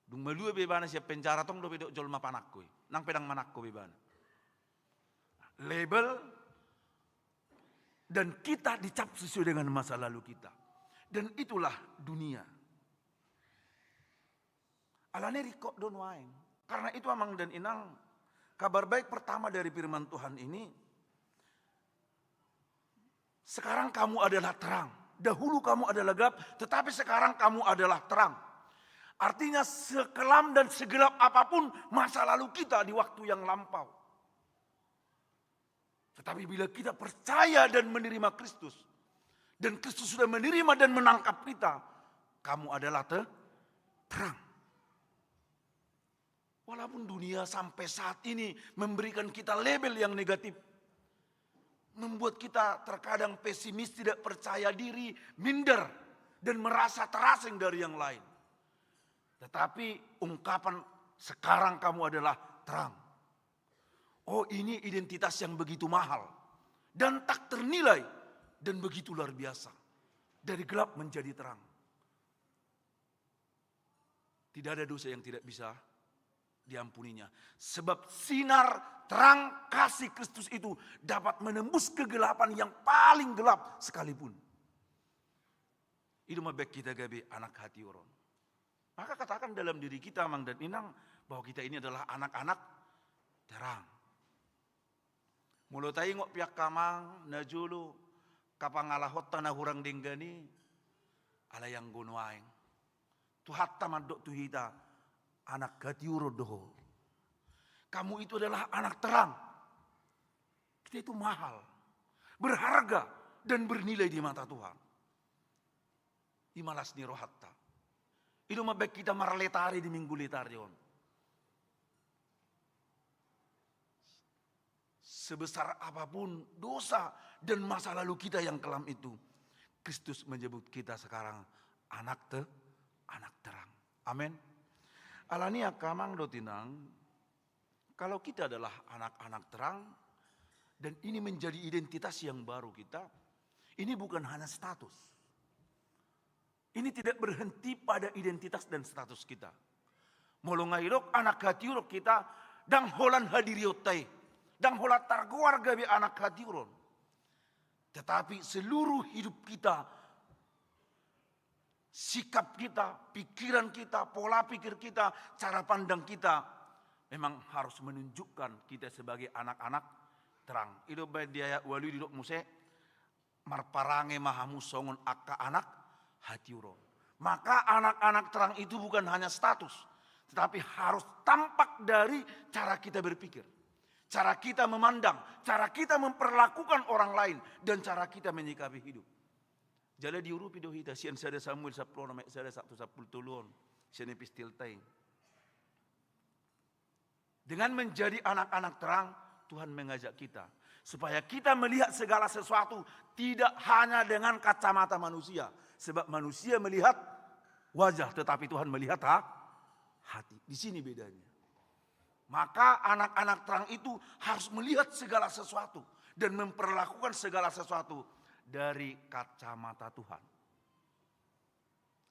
Dung malua bebana siap penjara tong do bedok jol ma panakko. Nang pedang manakko bebana. Label dan kita dicap sesuai dengan masa lalu kita. Dan itulah dunia. Alane rikok don waeng. Karena itu amang dan inang, kabar baik pertama dari firman Tuhan ini, sekarang kamu adalah terang. Dahulu kamu adalah gelap, tetapi sekarang kamu adalah terang. Artinya sekelam dan segelap apapun masa lalu kita di waktu yang lampau. Tetapi bila kita percaya dan menerima Kristus, dan Kristus sudah menerima dan menangkap kita, kamu adalah terang. Walaupun dunia sampai saat ini memberikan kita label yang negatif, membuat kita terkadang pesimis, tidak percaya diri, minder, dan merasa terasing dari yang lain. Tetapi ungkapan sekarang kamu adalah terang. Oh, ini identitas yang begitu mahal dan tak ternilai dan begitu luar biasa. Dari gelap menjadi terang. Tidak ada dosa yang tidak bisa diampuninya. Sebab sinar terang kasih Kristus itu dapat menembus kegelapan yang paling gelap sekalipun. Itu mabek kita gabe anak hati orang. Maka katakan dalam diri kita mang dan inang bahwa kita ini adalah anak-anak terang. Mulut tayo ngok piak kamang najulu kapangalahot tanah hurang dinggani ala yang gunuaing. Tuhat tamadok tuhita anak gatiuro doho. Kamu itu adalah anak terang. Kita itu mahal, berharga dan bernilai di mata Tuhan. Imalas ni rohatta. Itu mabek kita marletari di minggu letarion. Sebesar apapun dosa dan masa lalu kita yang kelam itu, Kristus menyebut kita sekarang anak terang. Amin. Alania kamang dotinang, kalau kita adalah anak-anak terang dan ini menjadi identitas yang baru kita, ini bukan hanya status. Ini tidak berhenti pada identitas dan status kita. Molongairok anak hatiurok kita dang holan hadiriotai, dang holat targuarga be anak hatiuron. Tetapi seluruh hidup kita, sikap kita, pikiran kita, pola pikir kita, cara pandang kita memang harus menunjukkan kita sebagai anak-anak terang. Itu baik dia wali duduk muse marparange mahamu songon akka anak hati uron. Maka anak-anak terang itu bukan hanya status, tetapi harus tampak dari cara kita berpikir, cara kita memandang, cara kita memperlakukan orang lain, dan cara kita menyikapi hidup. Jala diurupi do hita sian sada Samuel 10 sada 1 10 sian epistil tay. Dengan menjadi anak-anak terang, Tuhan mengajak kita supaya kita melihat segala sesuatu tidak hanya dengan kacamata manusia, sebab manusia melihat wajah, tetapi Tuhan melihat hati. Di sini bedanya. Maka anak-anak terang itu harus melihat segala sesuatu dan memperlakukan segala sesuatu dari kacamata Tuhan.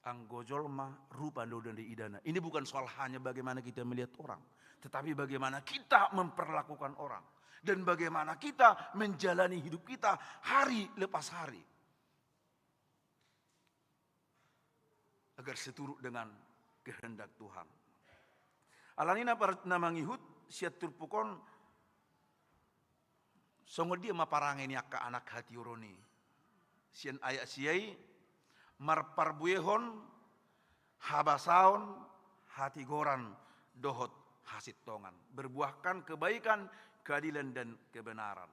Anggojolma rupa dan idana. Ini bukan soal hanya bagaimana kita melihat orang, tetapi bagaimana kita memperlakukan orang dan bagaimana kita menjalani hidup kita hari lepas hari agar seturut dengan kehendak Tuhan. Alanina nama ngihut siat turpukon songo dia maparang ini akka anak hati uroni. Sian ayak siai marparbuehon habasaon hati goran dohot hasit tongan. Berbuahkan kebaikan, keadilan dan kebenaran.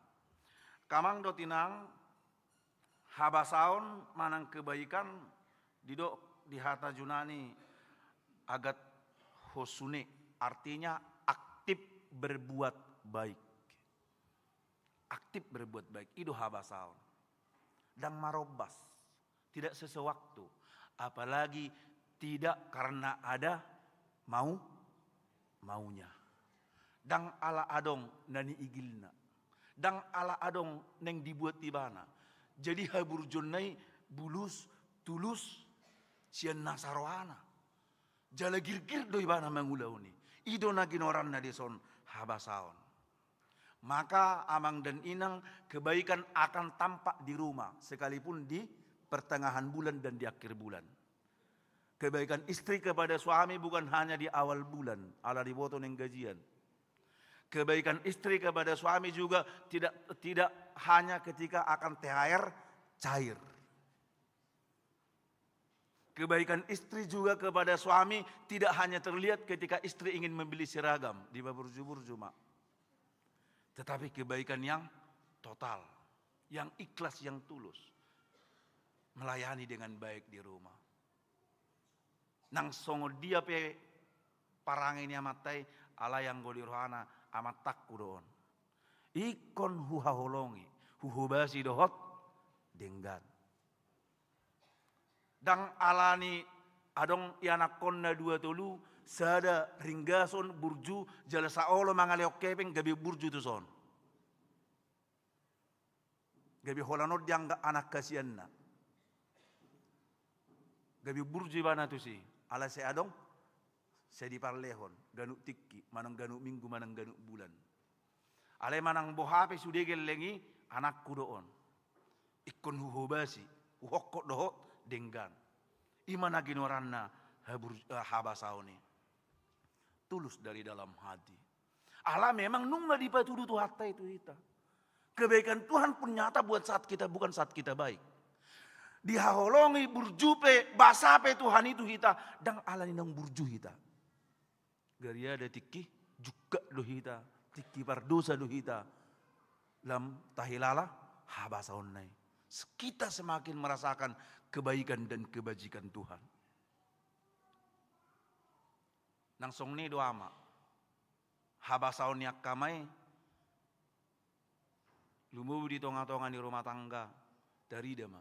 Kamang do tinang habasaon manang kebaikan didok di hata junani agat hosune, artinya aktif berbuat baik. Aktif berbuat baik, itu habasaon. Dan marobas, tidak sesewaktu, apalagi tidak karena ada maunya. Dang ala adong nani igilna, dang ala adong neng dibuat tibana. Jadi habur jonai bulus tulus sian nasaroana. Jala girgir do ibana mangulauni. Ido naginoran na deson habasaon. Maka amang dan inang kebaikan akan tampak di rumah sekalipun di pertengahan bulan dan di akhir bulan. Kebaikan istri kepada suami bukan hanya di awal bulan, ala diboto neng gajian. Kebaikan istri kepada suami juga tidak hanya ketika akan THR cair. Kebaikan istri juga kepada suami tidak hanya terlihat ketika istri ingin membeli seragam di Baburju-burju mak. Tetapi kebaikan yang total, yang ikhlas, yang tulus. Melayani dengan baik di rumah. Nang songo dia pe parang ini amatai ala yang goli rohana amat takku doon. Ikon huhaholongi, huhubasi dohot denggan. Dang alani adong ianak konna dua tolu sada ringgason burju jala saolo mangaleok kepeng gabi burju tu son. Gabi holanod yang anak kasianna. Gabi burju bana tu si. Ala se adong se di parlehon ganuk tikki manang ganuk minggu manang ganuk bulan. Ale manang bohape sudegel lengi anak kudoon. Ikon huhubasi uhokko doho denggan. Imana ginoranna habasaoni. Tulus dari dalam hati. Allah memang nunggu dipatudu tu hatta itu kita. Kebaikan Tuhan pun nyata buat saat kita, bukan saat kita baik. Dihaholongi burjupe, basape Tuhan itu kita. Dan Allah ninang burju kita. Garia ada tiki juga do kita. Tiki pardosa do kita. Lam tahilala habasaonai. Kita semakin merasakan kebaikan dan kebajikan Tuhan. Nang song ni doa ma. Habasaon yak kamay. Lumubu di tonga-tonga di rumah tangga. Dari dama.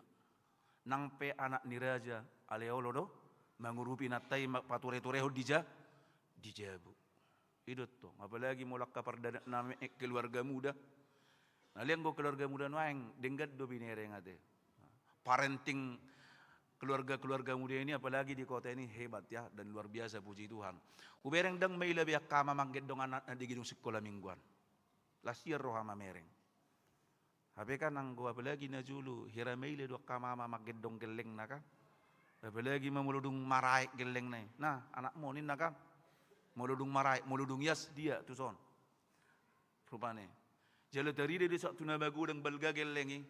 Nang pe anak ni raja. Aleolo do. Mangurupi natai pature-tureho dijabu. Idot to. Apalagi mulak kapar nami keluarga muda. Naliang go keluarga muda nuaeng. Denggat do binere ngate. Parenting keluarga-keluarga muda ini apalagi di kota ini hebat ya dan luar biasa puji Tuhan. Ubereng dang may labi kama mangged dong anak na di gidong sekolah mingguan. Last year roha mamereng. Habe kan nang gua apalagi na julu hira may le do kama mangged dong geleng na ka. Apalagi mamuludung marai geleng na. Nah anak mo nin na ka. Muludung marai, muludung yas dia tu son. Rupane. Jala dari de sak tunabagu dang balga gelengi.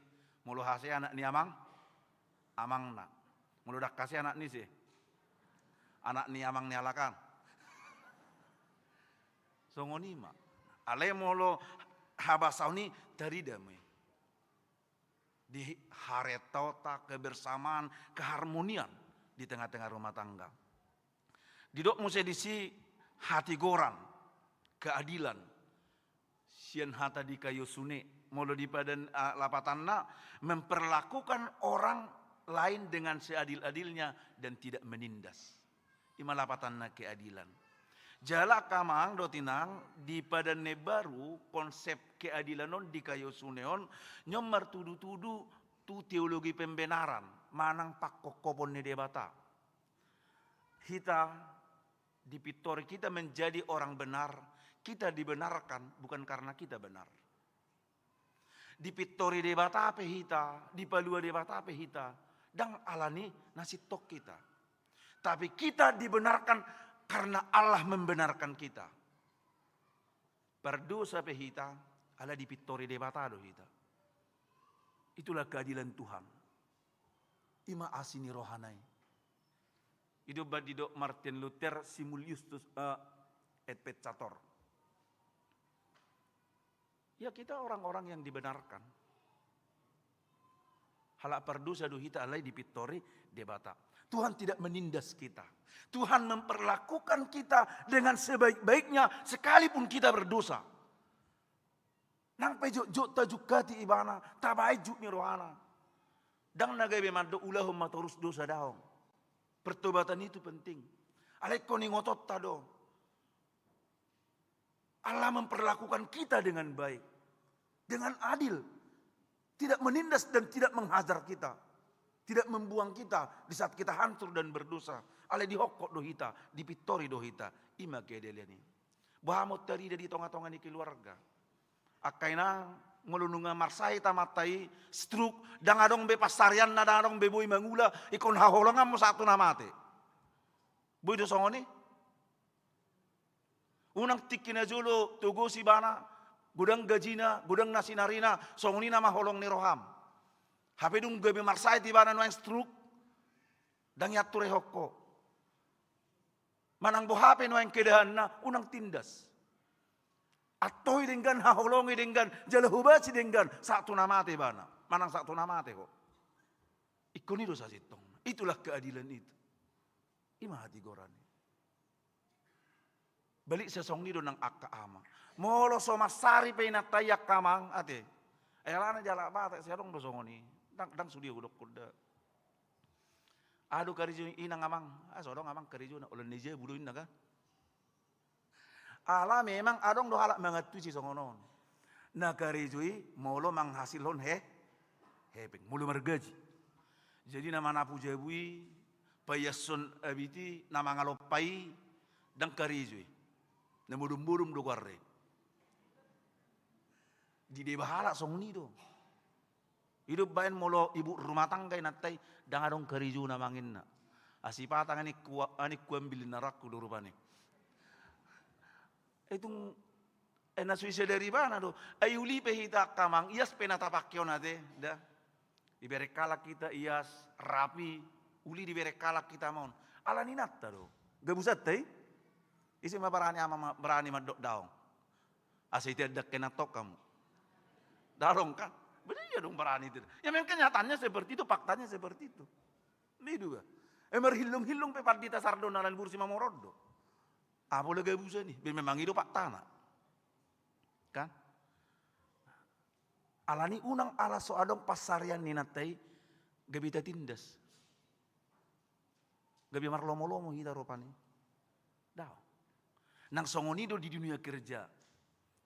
Mulu hase anak ni amang na. Meludak kasih anak ni sih. Anak ni amang ni alakan. Songonima. Ale molo habasau ni dari damai. di haretota kebersamaan, keharmonian di tengah-tengah rumah tangga. Didok musa disi hati goran, keadilan. Sian hata di kayu sune, molo di padan lapatanna memperlakukan orang lain dengan seadil-adilnya dan tidak menindas. Ima lapatanna keadilan. Jala kamang do tinang di padan baru konsep keadilan non di kayu suneon nyomar tudu-tudu tu teologi pembenaran manang pakkokopon ne debata. Kita di Pitori kita menjadi orang benar, kita dibenarkan bukan karena kita benar. Di Pitori debata apa hita, di Palua debata apa hita, dan alani nasi tok kita. Tapi kita dibenarkan karena Allah membenarkan kita. Berdosa pe hita, ala di Pitori debata do hita. Itulah keadilan Tuhan. Ima asini rohanai. Hidup badido Martin Luther Simuliustus et Peccator. Ya kita orang-orang yang dibenarkan. Halak perdosa do hita alai di Pitori debata. Tuhan tidak menindas kita. Tuhan memperlakukan kita dengan sebaik-baiknya sekalipun kita berdosa. Nang pejo jota jukati ibana, tabai jukni rohana. Dang nagai bemado ulahum matorus dosa daong. Pertobatan itu penting. Alek koni ngotot tado. Allah memperlakukan kita dengan baik. Dengan adil. Tidak menindas dan tidak menghajar kita. Tidak membuang kita di saat kita hancur dan berdosa. Ale di hokok dohita, di Pitori dohita. Ima keadelian ini. Bahamot tadi di tonga-tonga ni keluarga. Akaina ngelununga marsai tamatai struk dang adong be pasarian na adong be boy mangula ikon haholongan mo satu namate. Boy do songoni. Unang tikina julo tugo si bana gudang gajina, gudang nasinarina songoni nama holong ni roham. Hape dung gabe marsai ti bana no struk dang yature hokko. Manang bo hape no yang kedahan na unang tindas. Atoy dengan haholongi dengan jalahubaci dengan satu nama te bana. Manang satu nama te kok. Ikon itu sasitong. Itulah keadilan itu. Ima hati gorani. Balik sesong nido nang akka ama. Molo somasari pe natayak kamang ate. Ayalana jalak bata siadong dosongoni. Dang sudi udok kuda. Adu kariju inang amang. Sodong amang kariju na ulan nije buluin naga. Allah memang adong do halak mengatusi songonon. Nakarijui molo manghasilon hepeng mulu mergaji. Jadi nama napu jabui payasun abiti nama ngalopai dan karijui. Namudum-budum do garre. Di debahala songni do. Hidup bain molo ibu rumah tangga natai dang adong kariju namangin na. Asipatang anik kuambilin narakku do rupane. Itong nasuisa dari mana do? Ayuli pe hita kamang ias penatapakyo nate da. Iberekala kita ias rapi uli diberekala kita mon. Ala ninatta do. Gabusat tay. Isi mabarani ama berani madok daong. Asai tidak kenatok kamu. Darong kan? Benar ya dong berani itu. Ya memang kenyataannya seperti itu, faktanya seperti itu. Ini juga. Emar hilung-hilung pe partita sardona lan bursi mamorodo. Apa lagi busa nih? Memang itu pak tanah, kan? Alani unang ala soadong pasarian ninatai, gabita tindas, gabi marlomo-lomo kita rupani, dah. Nang songonido di dunia kerja,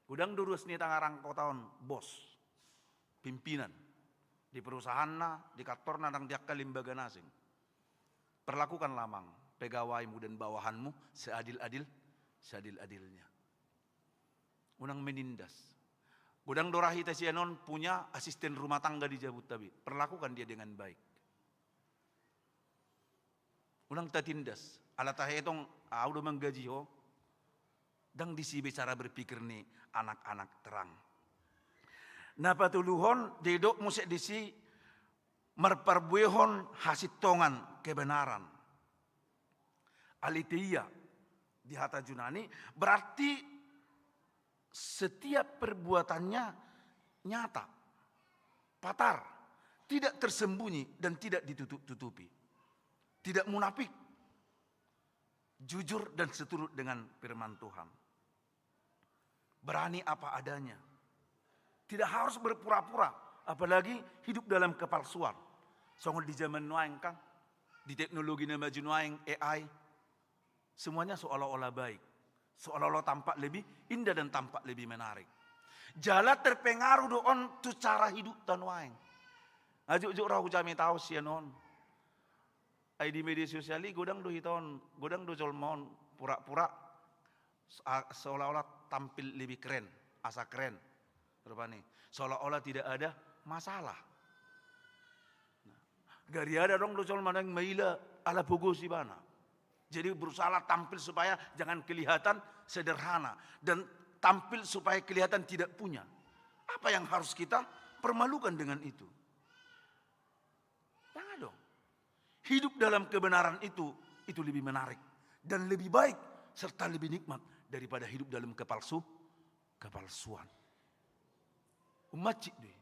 udang durus nih tangarang tahun bos, pimpinan di perusahaan na, di kantor na, nang diakal lembaga nasing, perlakukan lamang. Pegawaimu dan bawahanmu seadil-adilnya. Unang menindas. Gudang dorahi tasianon punya asisten rumah tangga di Jabodetabek. Perlakukan dia dengan baik. Unang tatindas. Ala tahetong audo menggaji ho. Dang disibe cara berpikir nih anak-anak terang. Napatuluhon dedok musik disi merperbuehon hasitongan kebenaran. Alitia di Hata Junani berarti setiap perbuatannya nyata, patar, tidak tersembunyi dan tidak ditutup-tutupi. Tidak munafik, jujur dan seturut dengan firman Tuhan. Berani apa adanya. Tidak harus berpura-pura, apalagi hidup dalam kepalsuan. Soalnya di zaman nuaing kan, di teknologi yang maju nuaing AI, semuanya seolah-olah baik. Seolah-olah tampak lebih indah dan tampak lebih menarik. Jala terpengaruh doon tu cara hidup tanuaing. Ajuk-juk rahu kami tahu sianon. Ai di media sosial ini godang do hiton, godang do jolmon pura-pura seolah-olah tampil lebih keren, asa keren. Rupanya seolah-olah tidak ada masalah. Gari ada dong do jolmon yang maila ala bogo si bana. Jadi berusaha tampil supaya jangan kelihatan sederhana dan tampil supaya kelihatan tidak punya. Apa yang harus kita permalukan dengan itu? Jangan dong. Hidup dalam kebenaran itu lebih menarik dan lebih baik serta lebih nikmat daripada hidup dalam kepalsuan. Umat deh.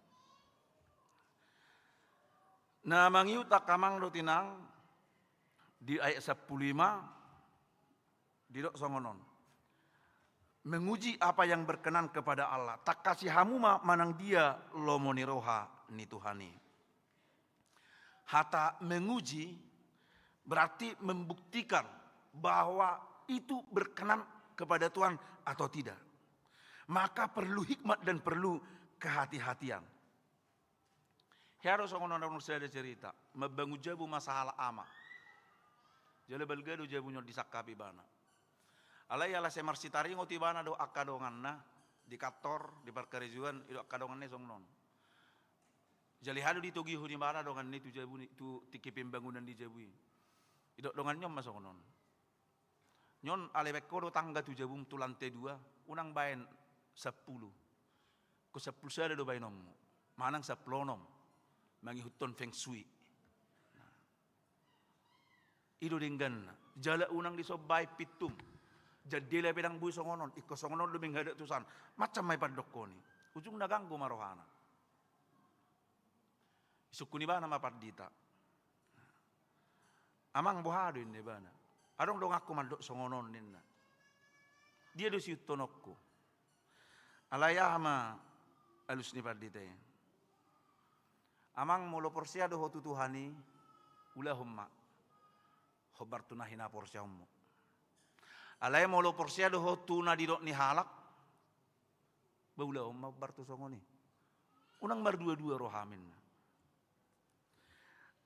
Nah, mangiu tak kamang do tinang di ayat 15 di dok songonon. Menguji apa yang berkenan kepada Allah. Tak kasih hamu manang dia lomoni roha ni Tuhani. Hata menguji berarti membuktikan bahwa itu berkenan kepada Tuhan atau tidak. Maka perlu hikmat dan perlu kehati-hatian. Harus orang-orang saya ada cerita. Membangun jabu masalah ama. Jadi belgado jabu nyol disakapi bana. Alai ala semar sitari ngoti bana do akadongan di kantor di parkarejuan itu akadongan ne songnon. Jadi hadu di togi hudi bana dongan ni tu jabu tu tiki pembangunan di jabu. Itu dongan nyom masuk non. Nyon ale bekko do tangga tu jabu tu lantai 2 unang bayan 10. Ko 10 sada do bayanom. Manang 10 nom. Mangi huton feng shui. Ido dinggan jala unang disobay pitum. Jadi le pedang bui songonon, iko songonon luming hadak tusan. Macam may padok ko ni. Ujung naganggo marohana. Isukuni ba na mapardita. Amang buhado ini ba na. Adong dong aku mandok songonon ninna. Dia do si utonokko. Alaya ama alus ni pardita ya. Amang molo porsia do hotu Tuhani ulahumma. Khobar tunahina porsia ummu. Alai molo porsia do hotu na didok ni halak. Baula umma bartu songoni. Unang berdua-dua rohamin.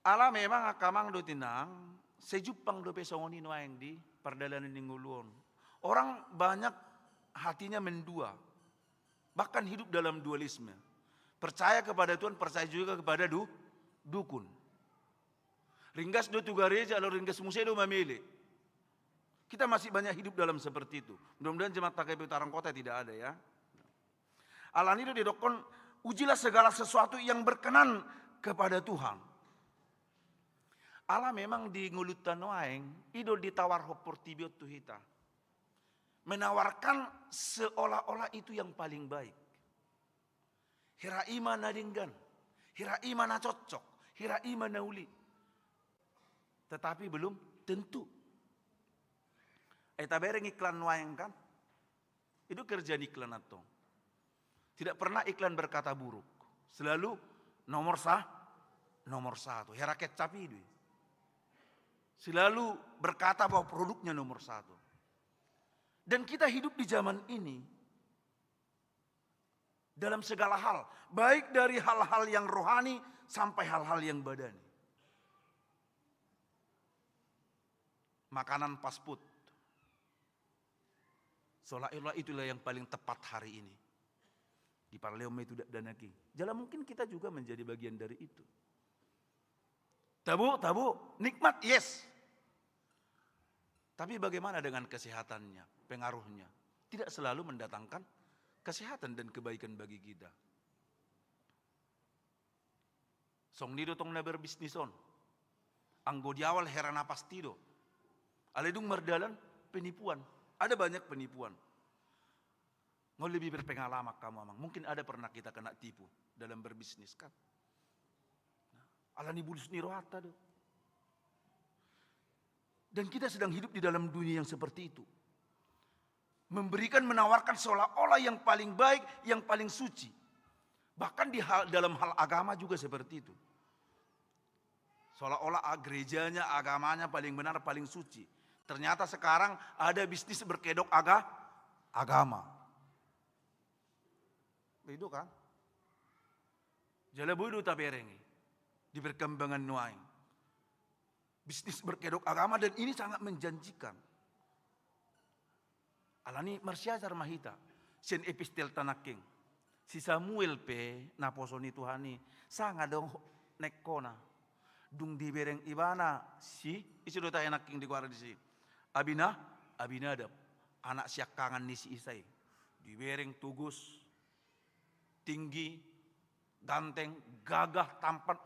Ala memang akamang do tinang sejupang do pesongoni no yang di perdalanan ningguluon. Orang banyak hatinya mendua. Bahkan hidup dalam dualisme. Percaya kepada Tuhan, percaya juga kepada dukun. Ringgas do tu gereja, lalu ringgas musik do memilih. Kita masih banyak hidup dalam seperti itu. Mudah-mudahan jemaat KKP Utara Kota tidak ada ya. Alan itu didokon, ujilah segala sesuatu yang berkenan kepada Tuhan. Allah memang di ngulutan waeng, idol ditawar hoportibiot tu hita. Menawarkan seolah-olah itu yang paling baik. Hira ima na dinggan, hira ima na cocok, hira ima na uli. Tetapi belum tentu. Tabereng iklan wayang kan? Itu kerjaan iklan atau? Tidak pernah iklan berkata buruk. Selalu nomor 1. Hera kecap itu. Selalu berkata bahwa produknya nomor 1. Dan kita hidup di zaman ini. Dalam segala hal. Baik dari hal-hal yang rohani sampai hal-hal yang badani. Makanan fast food. Seolah-olah itulah yang paling tepat hari ini. Di Parleom itu danaki. Jala mungkin kita juga menjadi bagian dari itu. Tabu, nikmat, yes. Tapi bagaimana dengan kesehatannya, pengaruhnya? Tidak selalu mendatangkan kesehatan dan kebaikan bagi kita. Song nido tong na berbisnison. Anggo di awal herana pastido. Aledung merdalan penipuan. Ada banyak penipuan. Mau lebih berpengalaman kamu amang. Mungkin ada pernah kita kena tipu dalam berbisnis kan. Alani bulus ni rohata do. Dan kita sedang hidup di dalam dunia yang seperti itu. Memberikan, menawarkan seolah-olah yang paling baik, yang paling suci. Bahkan dalam hal agama juga seperti itu. Seolah-olah gerejanya, agamanya paling benar, paling suci. Ternyata sekarang ada bisnis berkedok agama. Itu kan? Jala bodoh tak berengi. Di perkembangan nuai. Bisnis berkedok agama dan ini sangat menjanjikan. Alani Marsyazar Mahita. Sen epistel tanaking. Si Samuel pe naposoni Tuhani. Sangat dong nekona. Dung di bereng ibana si. Isi do tayo naking di kuara di si. Abinadab. Anak siakangan ni si Isai. Di bereng tugus. Tinggi. Ganteng. Gagah tampan.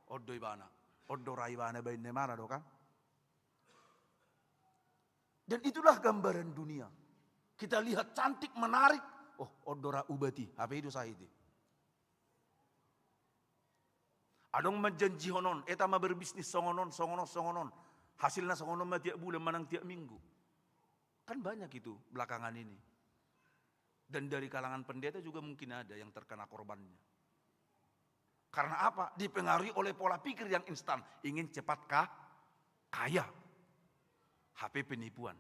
Odo ibana. Odo raibana bain nemara do kan. Dan itulah gambaran dunia. Kita lihat cantik, menarik. Odora ubati. Apa itu sahidi. Adong menjanji honon. Eta ma berbisnis songonon. Hasilnya songonon ma tiap bulan, manang tiap minggu. Kan banyak itu belakangan ini. Dan dari kalangan pendeta juga mungkin ada yang terkena korbannya. Karena apa? Dipengaruhi oleh pola pikir yang instan. Ingin cepat kaya. HP penipuan.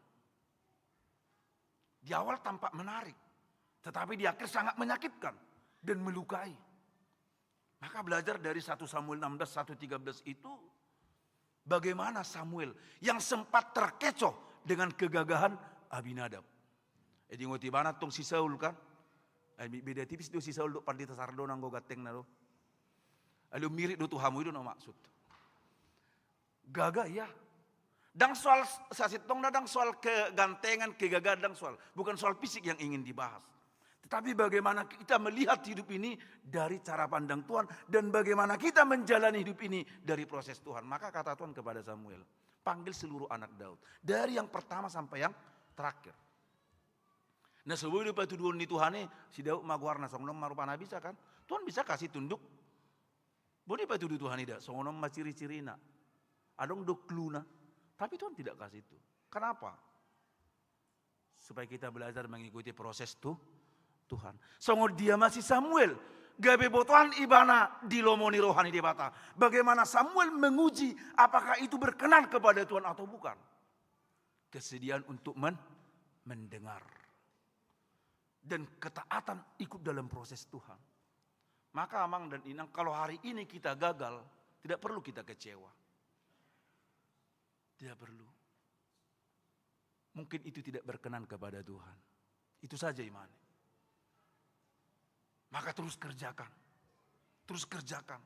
Di awal tampak menarik. Tetapi di akhir sangat menyakitkan. Dan melukai. Maka belajar dari 1 Samuel 16, 1:13 itu. Bagaimana Samuel yang sempat terkecoh dengan kegagahan Abinadab. Jadi ngoti banget tong si Saul kan. Beda tipis do si Saul do pandita sardo nang gateng na do. Alu mirip do tuhamu itu no maksud. Gagah ya. Dang soal sasitong dang soal kegantengan, kegagahan dang soal. Bukan soal fisik yang ingin dibahas. Tetapi bagaimana kita melihat hidup ini dari cara pandang Tuhan. Dan bagaimana kita menjalani hidup ini dari proses Tuhan. Maka kata Tuhan kepada Samuel. Panggil seluruh anak Daud. Dari yang pertama sampai yang terakhir. Nah sebelum dipatuduhan di Tuhan si Daud maguarna songonom marupana bisa kan. Tuhan bisa kasih tunduk. Boleh patuduh Tuhan tidak. Songonom maciri-cirina. Adong dokluna. Tapi Tuhan tidak kasih itu. Kenapa? Supaya kita belajar mengikuti proses Tuhan. Songo dia masih Samuel. Gabe botohan ibana dilomoni rohani di bata. Bagaimana Samuel menguji apakah itu berkenan kepada Tuhan atau bukan. Kesediaan untuk mendengar. Dan ketaatan ikut dalam proses Tuhan. Maka Amang dan Inang kalau hari ini kita gagal. Tidak perlu kita kecewa. Tidak perlu. Mungkin itu tidak berkenan kepada Tuhan. Itu saja iman. Maka terus kerjakan. Terus kerjakan.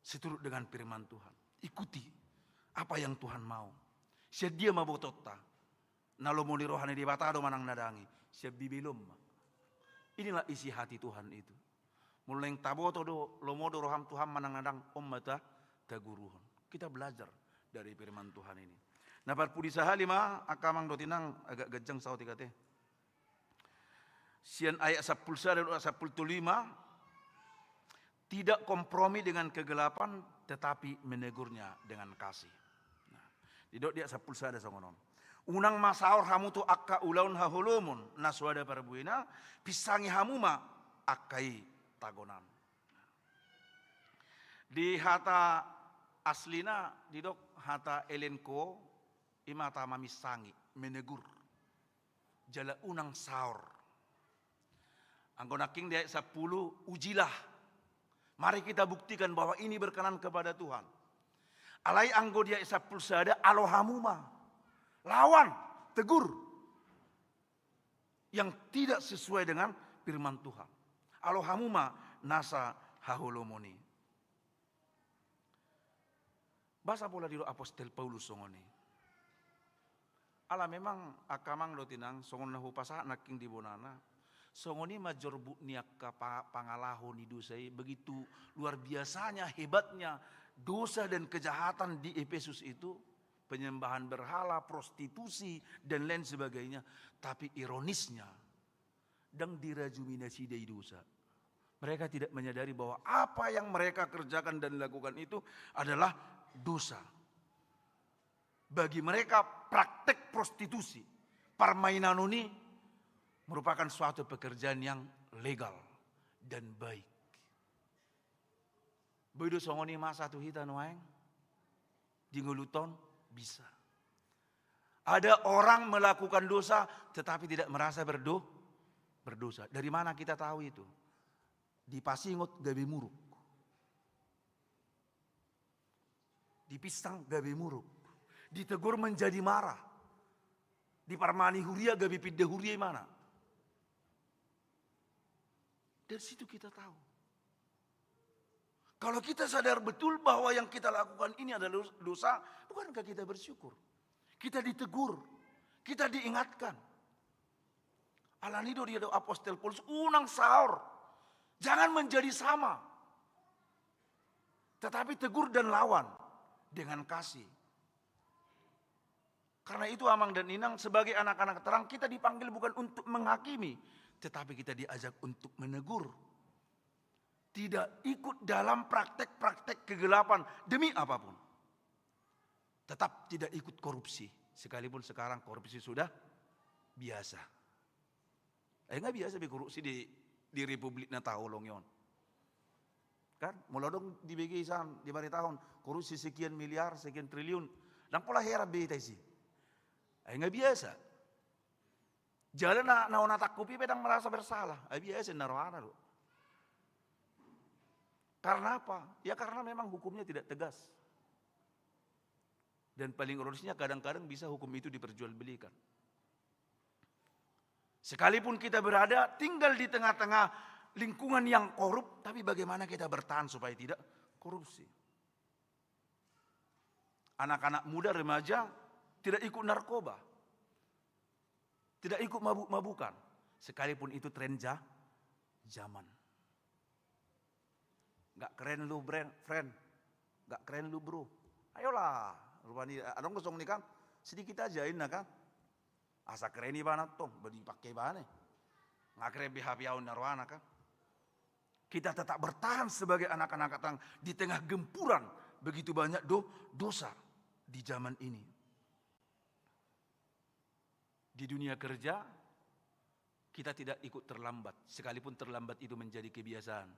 Seturut dengan firman Tuhan. Ikuti apa yang Tuhan mau. Sedia mabotota. Nalomoni rohani di batado manang nadangi. Sebibelum. Inilah isi hati Tuhan itu. Mulai taboto do lomodo roham Tuhan manang nadang ummata taguruhon. Kita belajar dari firman Tuhan ini. Nah parpudi sahalima akamang dotinang agak gajang saw tikate. Sian ayat 10 dan 15 tidak kompromi dengan kegelapan tetapi menegurnya dengan kasih. Nah, didok dia 10 ada songonon. Unang masaur hamu tu akka ulaun hahulumun naswada parbuina pisangi hamuma akai tagonan. Di hata aslina didok hata elenko imata mamisangi menegur jala unang saur. Anggonaking dia 10 ujilah. Mari kita buktikan bahwa ini berkenan kepada Tuhan. Alai anggo dia 10 sada alohamuma. Lawan, tegur. Yang tidak sesuai dengan firman Tuhan. Alohamuma nasa hahulomoni. Bahasa pola diro apostel Paulus songoni. Ala memang akamang lotinang songon nahu pasah naking di bonana. Songoni major bu niak pangalahon di dosai begitu luar biasanya hebatnya dosa dan kejahatan di Efesus itu penyembahan berhala, prostitusi dan lain sebagainya. Tapi ironisnya dan dirajuminasi dari dosa. Mereka tidak menyadari bahwa apa yang mereka kerjakan dan lakukan itu adalah dosa. Bagi mereka praktek prostitusi, permainan ini merupakan suatu pekerjaan yang legal dan baik. Begitu songoni masa tuh hita noeng, di nguluton bisa. Ada orang melakukan dosa tetapi tidak merasa berdosa. Dari mana kita tahu itu? Di Pasingot gabe muruk. Di Pisang gabe muruk. Ditegur menjadi marah. Di Parmani Huria gabe pidda Huria mana? Dari situ kita tahu. Kalau kita sadar betul bahwa yang kita lakukan ini adalah dosa, bukankah kita bersyukur? Kita ditegur, kita diingatkan. Alanido dia Apostel Paulus unang sahur. Jangan menjadi sama. Tetapi tegur dan lawan dengan kasih. Karena itu Amang dan Inang sebagai anak-anak terang kita dipanggil bukan untuk menghakimi. Tetapi kita diajak untuk menegur. Tidak ikut dalam praktek-praktek kegelapan demi apapun. Tetap tidak ikut korupsi. Sekalipun sekarang korupsi sudah biasa. Nggak biasa korupsi di Republik Natau Longyon. Kan? Mulai dong di BGI di bari tahun korupsi sekian miliar, sekian triliun. Dan pola herap beta sih. Nggak biasa. Jalan na takupi pedang merasa bersalah. Biasa naruhana loh. Karena apa? Ya karena memang hukumnya tidak tegas. Dan paling ironisnya kadang-kadang bisa hukum itu diperjualbelikan. Sekalipun kita berada tinggal di tengah-tengah lingkungan yang korup, tapi bagaimana kita bertahan supaya tidak korupsi. Anak-anak muda remaja tidak ikut narkoba. Tidak ikut mabuk-mabukan. Sekalipun itu tren zaman. Gak keren lu friend. Gak keren lu bro. Ayolah. Rupanya adong kosong nih kan. Sedikit aja ini kan. Asa keren nih banget tong. Beli pakai banget. Gak keren bihapiaun narwana kan. Kita tetap bertahan sebagai anak-anak katang. Di tengah gempuran. Begitu banyak dosa. Di zaman ini. Di dunia kerja. Kita tidak ikut terlambat. Sekalipun terlambat itu menjadi kebiasaan.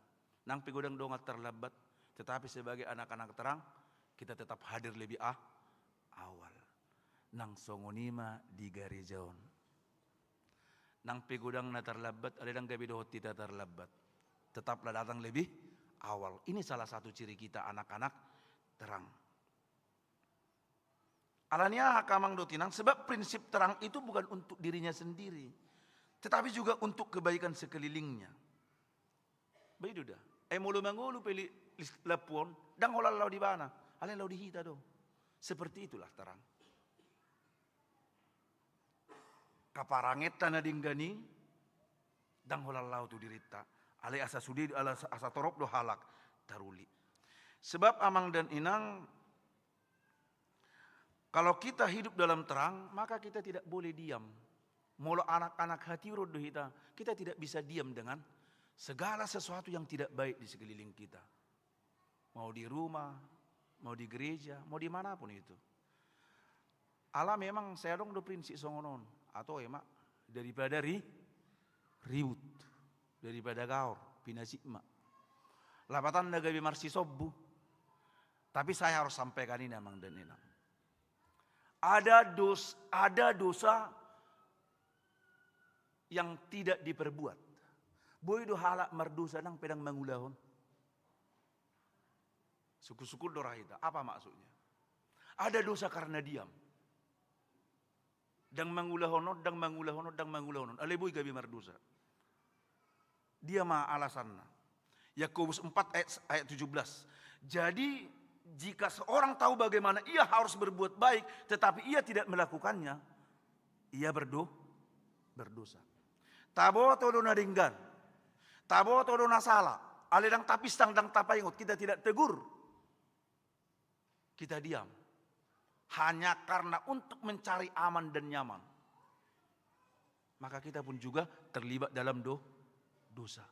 Nang pegodang dongat terlambat, tetapi sebagai anak-anak terang, kita tetap hadir lebih awal. Nang songonima di garijaon. Nang pegodang na terlambat, ada yang gabi dohot tidak terlambat. Tetaplah datang lebih awal. Ini salah satu ciri kita anak-anak terang. Alania hakamang dotinang, sebab prinsip terang itu bukan untuk dirinya sendiri, tetapi juga untuk kebaikan sekelilingnya. Begitu dah. Mulu mangulu pilih lapuan dan holau di mana? Ale lau di hita dong. Seperti itulah terang. Kaparanget tanah dinggani dan holau tu dirita. Ale asa sudi asa torop do halak taruli. Sebab Amang dan Inang, kalau kita hidup dalam terang, maka kita tidak boleh diam. Mula anak-anak hati rodo kita tidak bisa diam dengan segala sesuatu yang tidak baik di sekeliling kita. Mau di rumah, mau di gereja, mau di manapun itu. Allah memang saya dong do prinsip songonon. Atau emak daripada ribut. Daripada gaur, pinasikma. Lapatan nagabi marsi sobu. Tapi saya harus sampaikan ini Amang dan Inang. Ada dosa yang tidak diperbuat. Boy do halak merdosa nang pedang mangulahon. Suku-suku dorahita. Apa maksudnya? Ada dosa karena diam. Dang mangulahono. Ale boy gabi merdosa. Dia mah alasannya. Yakobus 4 ayat 17. Jadi jika seorang tahu bagaimana ia harus berbuat baik, tetapi ia tidak melakukannya, ia berdosa. Tabo todo naringgan. Tabo todo nasala, alidang tapistang dang tapaingot, kita tidak tegur. Kita diam. Hanya karena untuk mencari aman dan nyaman. Maka kita pun juga terlibat dalam dosa.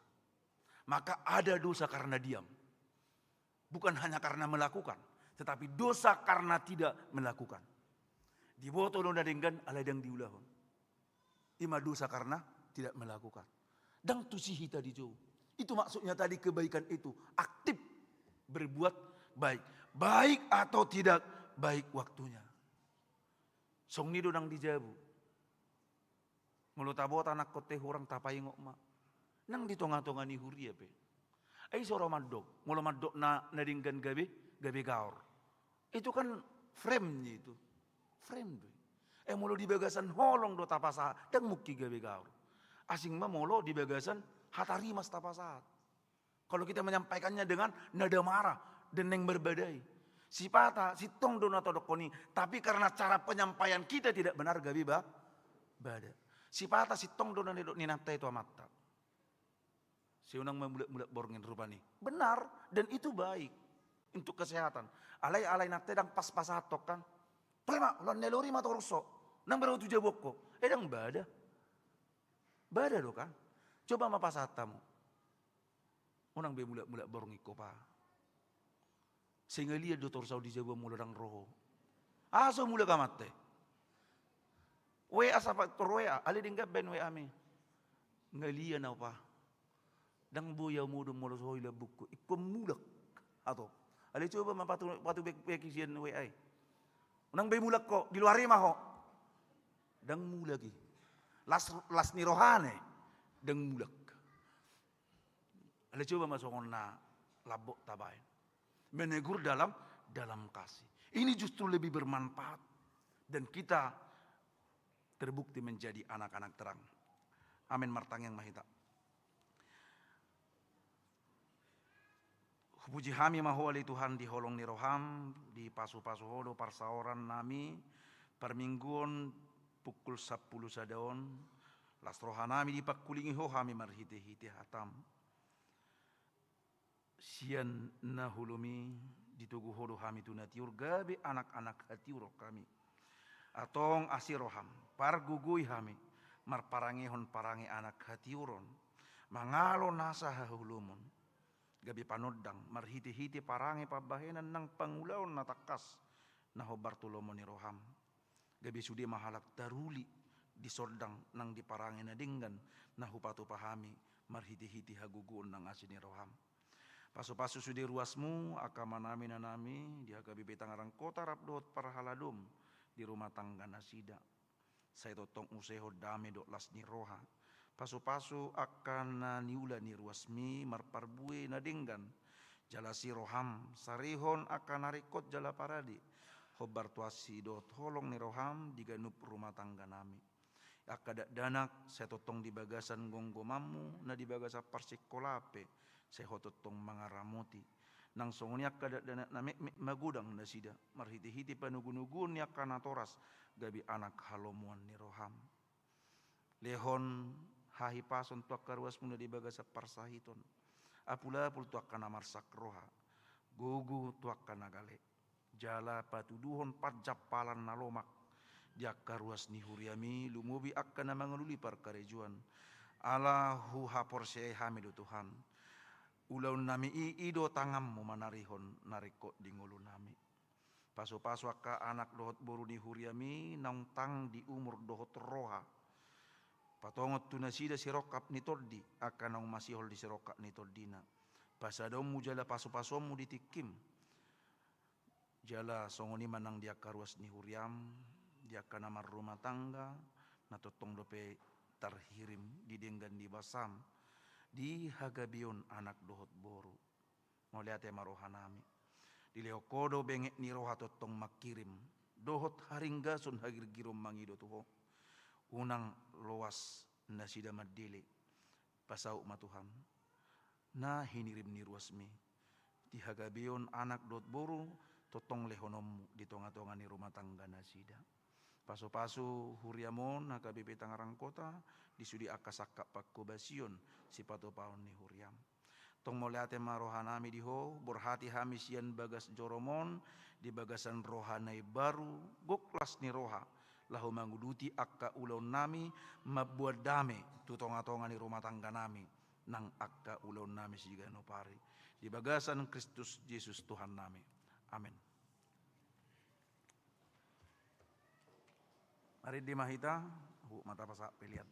Maka ada dosa karena diam. Bukan hanya karena melakukan, tetapi dosa karena tidak melakukan. Di boto nona dengan aladang diulahon. Ima dosa karena tidak melakukan. Dan tusihi tadi jauh. Itu maksudnya tadi kebaikan itu aktif berbuat baik. Baik atau tidak baik waktunya. Song ni dodang dijabu. Mulut abot anak kote orang tapai ngok ma. Nang di tonga-tonga ni huria pe. Ay soro madok. Mulo madok na naringgan gabi gaur. Itu kan frame-nya itu. Frame tuh. Mulo di bagasan holong do tapasa dan muki gabi gaur. Asing mah mulo di bagasan hatari mas tapasa. Kalau kita menyampaikannya dengan nada marah dan yang berbadai. Si pata, si tong do natodokoni. Tapi karena cara penyampaian kita tidak benar gabi bada. Si pata, si tong do ninapta itu amata. Si unang memulak-mulak borngin rupani. Benar dan itu baik untuk kesehatan. Alay-alay natedang pas-pasatok kan. Prima, lan nelori matorso. Nang baru tu jabok ko. Dang bada. Bada do kan. Coba mapasatamu. Unang be mulak-mulak borngi ko pa. Sehingga lihat doktor Saudi jabok muladang roho. Aso mulak amate. WA sa faktor WA. Ali dingga ben WA mi. Ngalia na pa. Dang buya mudo mulo soy la buku. Ipemulak. Ato. Ali coba mapatu bekisian WA. Unang be mulak ko. Di luar rumah ho. Dang mulagi. Las ni rohane. Dang mulak. Ali coba masukon na labok tabay. Menegur dalam kasih. Ini justru lebih bermanfaat. Dan kita terbukti menjadi anak-anak terang. Amin martang yang mahita. Puji hami mahu ali Tuhan di holong ni roham. Di pasu-pasu hodo parsaoran nami. Permingguan pukul 10 sadaon. Las rohanami di pakulingi ho hami marhite-hite hatam. Sian nahulumi ditugu hodo hami tunatiur gabe anak-anak hatiuro kami. Atong asiroham pargugui hami marparangihon parangi anak hatiuron. Mangalo nasa hahulumun. Gabi panodang marhiti-hiti parangi pabahenan ng pangulaon natakas na hobartulomo ni roham. Gabi sudi mahalak daruli di sordang nang diparangi na dinggan na hupatu pahami marhiti-hiti haguguon ng asin ni roham. Pasu-pasu sudi ruasmu akamanami na nami di hagabi betangarang kota rapdot parahaladum di rumah tangga nasida. Saya totong useho dame dok las ni roha. Pasu-pasu akan niula ni ruasmi marparbue na dinggan. Jala si roham sarihon akan narikot jala paradi. Hobar tuasi dot holong ni roham diganup rumah tangga nami. Akadak danak saya totong di bagasan gonggomamu na di bagasa parsikolape. Saya hototong mangaramuti. Nang songonya kada danak na magudang na sida. Marhiti-hiti panugunugun niya kanatoras. Gabi anak halomuan ni roham. Lehon hahipason tuak karwas muna di bagasa parsahiton. Apula-apul tuak kana marsak roha. Gugu tuak kana gale. Jala patuduhon pajapalan nalomak. Diak karwas ni huriami lumubi akka na mangaluli parkarejuan. Allahu hapor siya hamido Tuhan. Ulaw nami iido tangam mo manarihon nariko di ngulo nami. Paso-paso ka anak dohot boru ni huriami nang tang di umur dohot roha. Patongot tunasida si rokap ni tordi akan nang masihol di si rokap ni tordina. Pasadom mu jala paso-paso mu ditikim. Jala songoni manang dia karwas ni huriam. Dia kanamar rumah tangga. Natotong dope tarhirim didenggan di basam. Di hagabion anak dohot boru. Ngoliate marohanami. Di leokodo bengek ni roha totong makirim. Dohot haringgasun hagirgirom mangido tuho. Unang loas na sida madili. Pasau matuhan. Na hinirim ni ruasmi. Di hagabion anak dohot boru. Totong lehonom di tonga-tonga ni rumah tangga na sida. Paso-paso huriamon hakabibi tangarang kota disudi akasakak pakubasion si patopaon ni huriam. Tong moliate marohanami diho borhati hami sian bagas joromon di bagasan rohanai baru goklas ni roha lahu manguduti akka ulaun nami mabuat dame tu tonga-tonga ni rumah tangga nami nang akka ulaw nami siga no pari. Di bagasan Kristus Yesus Tuhan nami. Amin. Mari di mahita, mata pasak pilihan.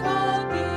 Hati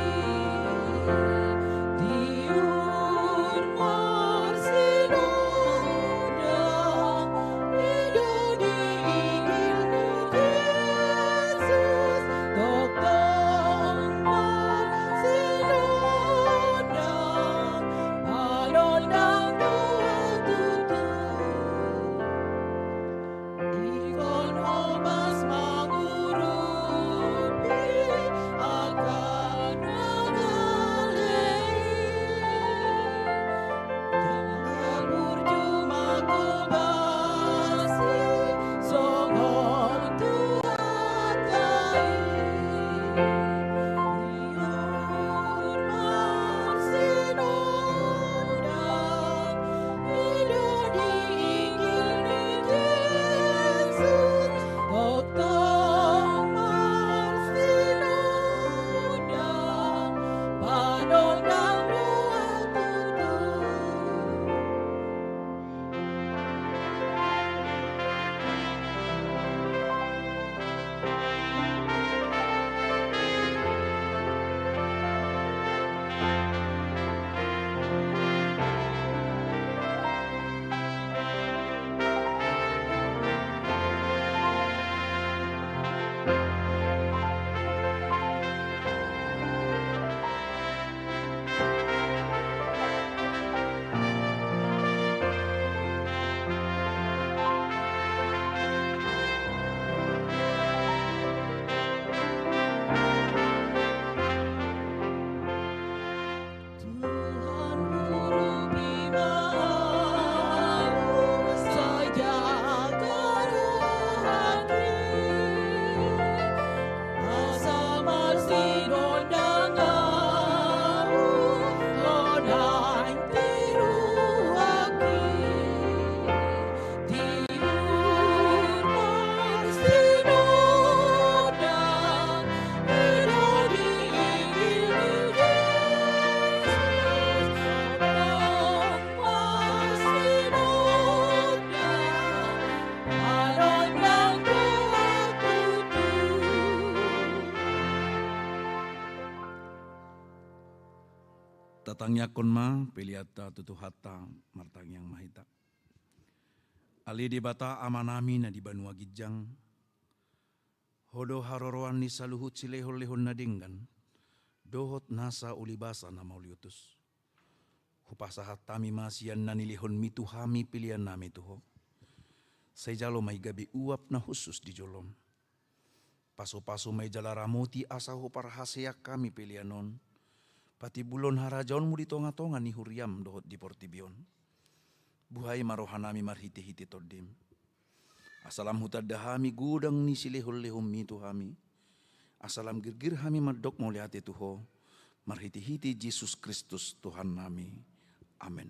Tatangnya konma peliata tutuhata martang yang mahita. Ali di bata amanami na di Banua Gijang. Hodo haroroan ni saluhut silehon-lehon na dinggan. Dohot nasa ulibasa na mauliutus. Hupasahat tami masian na nilihon mituhami pilihan nami tuho. Say jalo may gabi uap na husus di jolom. Paso-paso may jalaramoti asaho parhaseyak kami pilihanon. Pati bulon harajaon mo di tonga-tonga ni huriam dohot di portibion. Buhay marohanami marhiti-hiti todim. Asalam hutadahami gudang ni silehol-lehom mituhami. Asalam girgir hami madok mo lihat tuho. Marhiti-hiti Yesus Kristus Tuhan nami. Amin.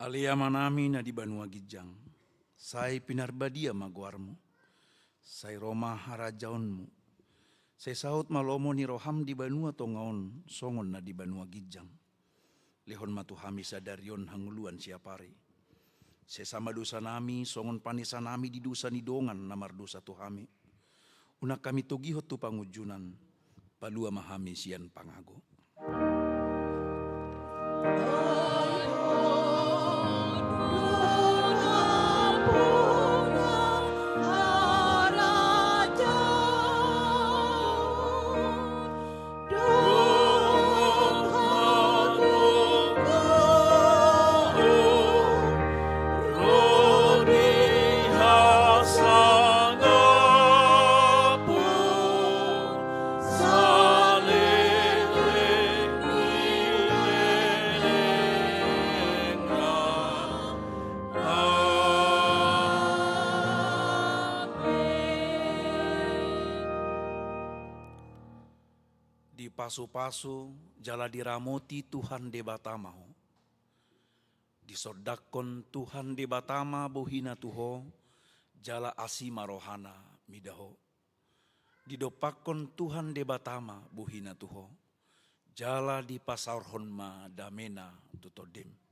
Alia manami na di Banua Gijang, say pinarbadia maguarmo, say Roma harajaonmu, say saut malomo ni roham di Banua tongaon, songon na di Banua Gijang, lehon matuhami sadarion hanguluan siapari, say sama dosa nami, songon panisa nami di dosa ni dongan namar dosa tuhami, unak kami tugihot tu pangujunan, palua mahami sian pangago. Pasu-pasu jala diramoti Tuhan de batamaho. Disodakon Tuhan de batama bohina tuho, jala asima rohana midaho. Didopakon Tuhan de batama bohina tuho, jala di pasar honma damena tutodem.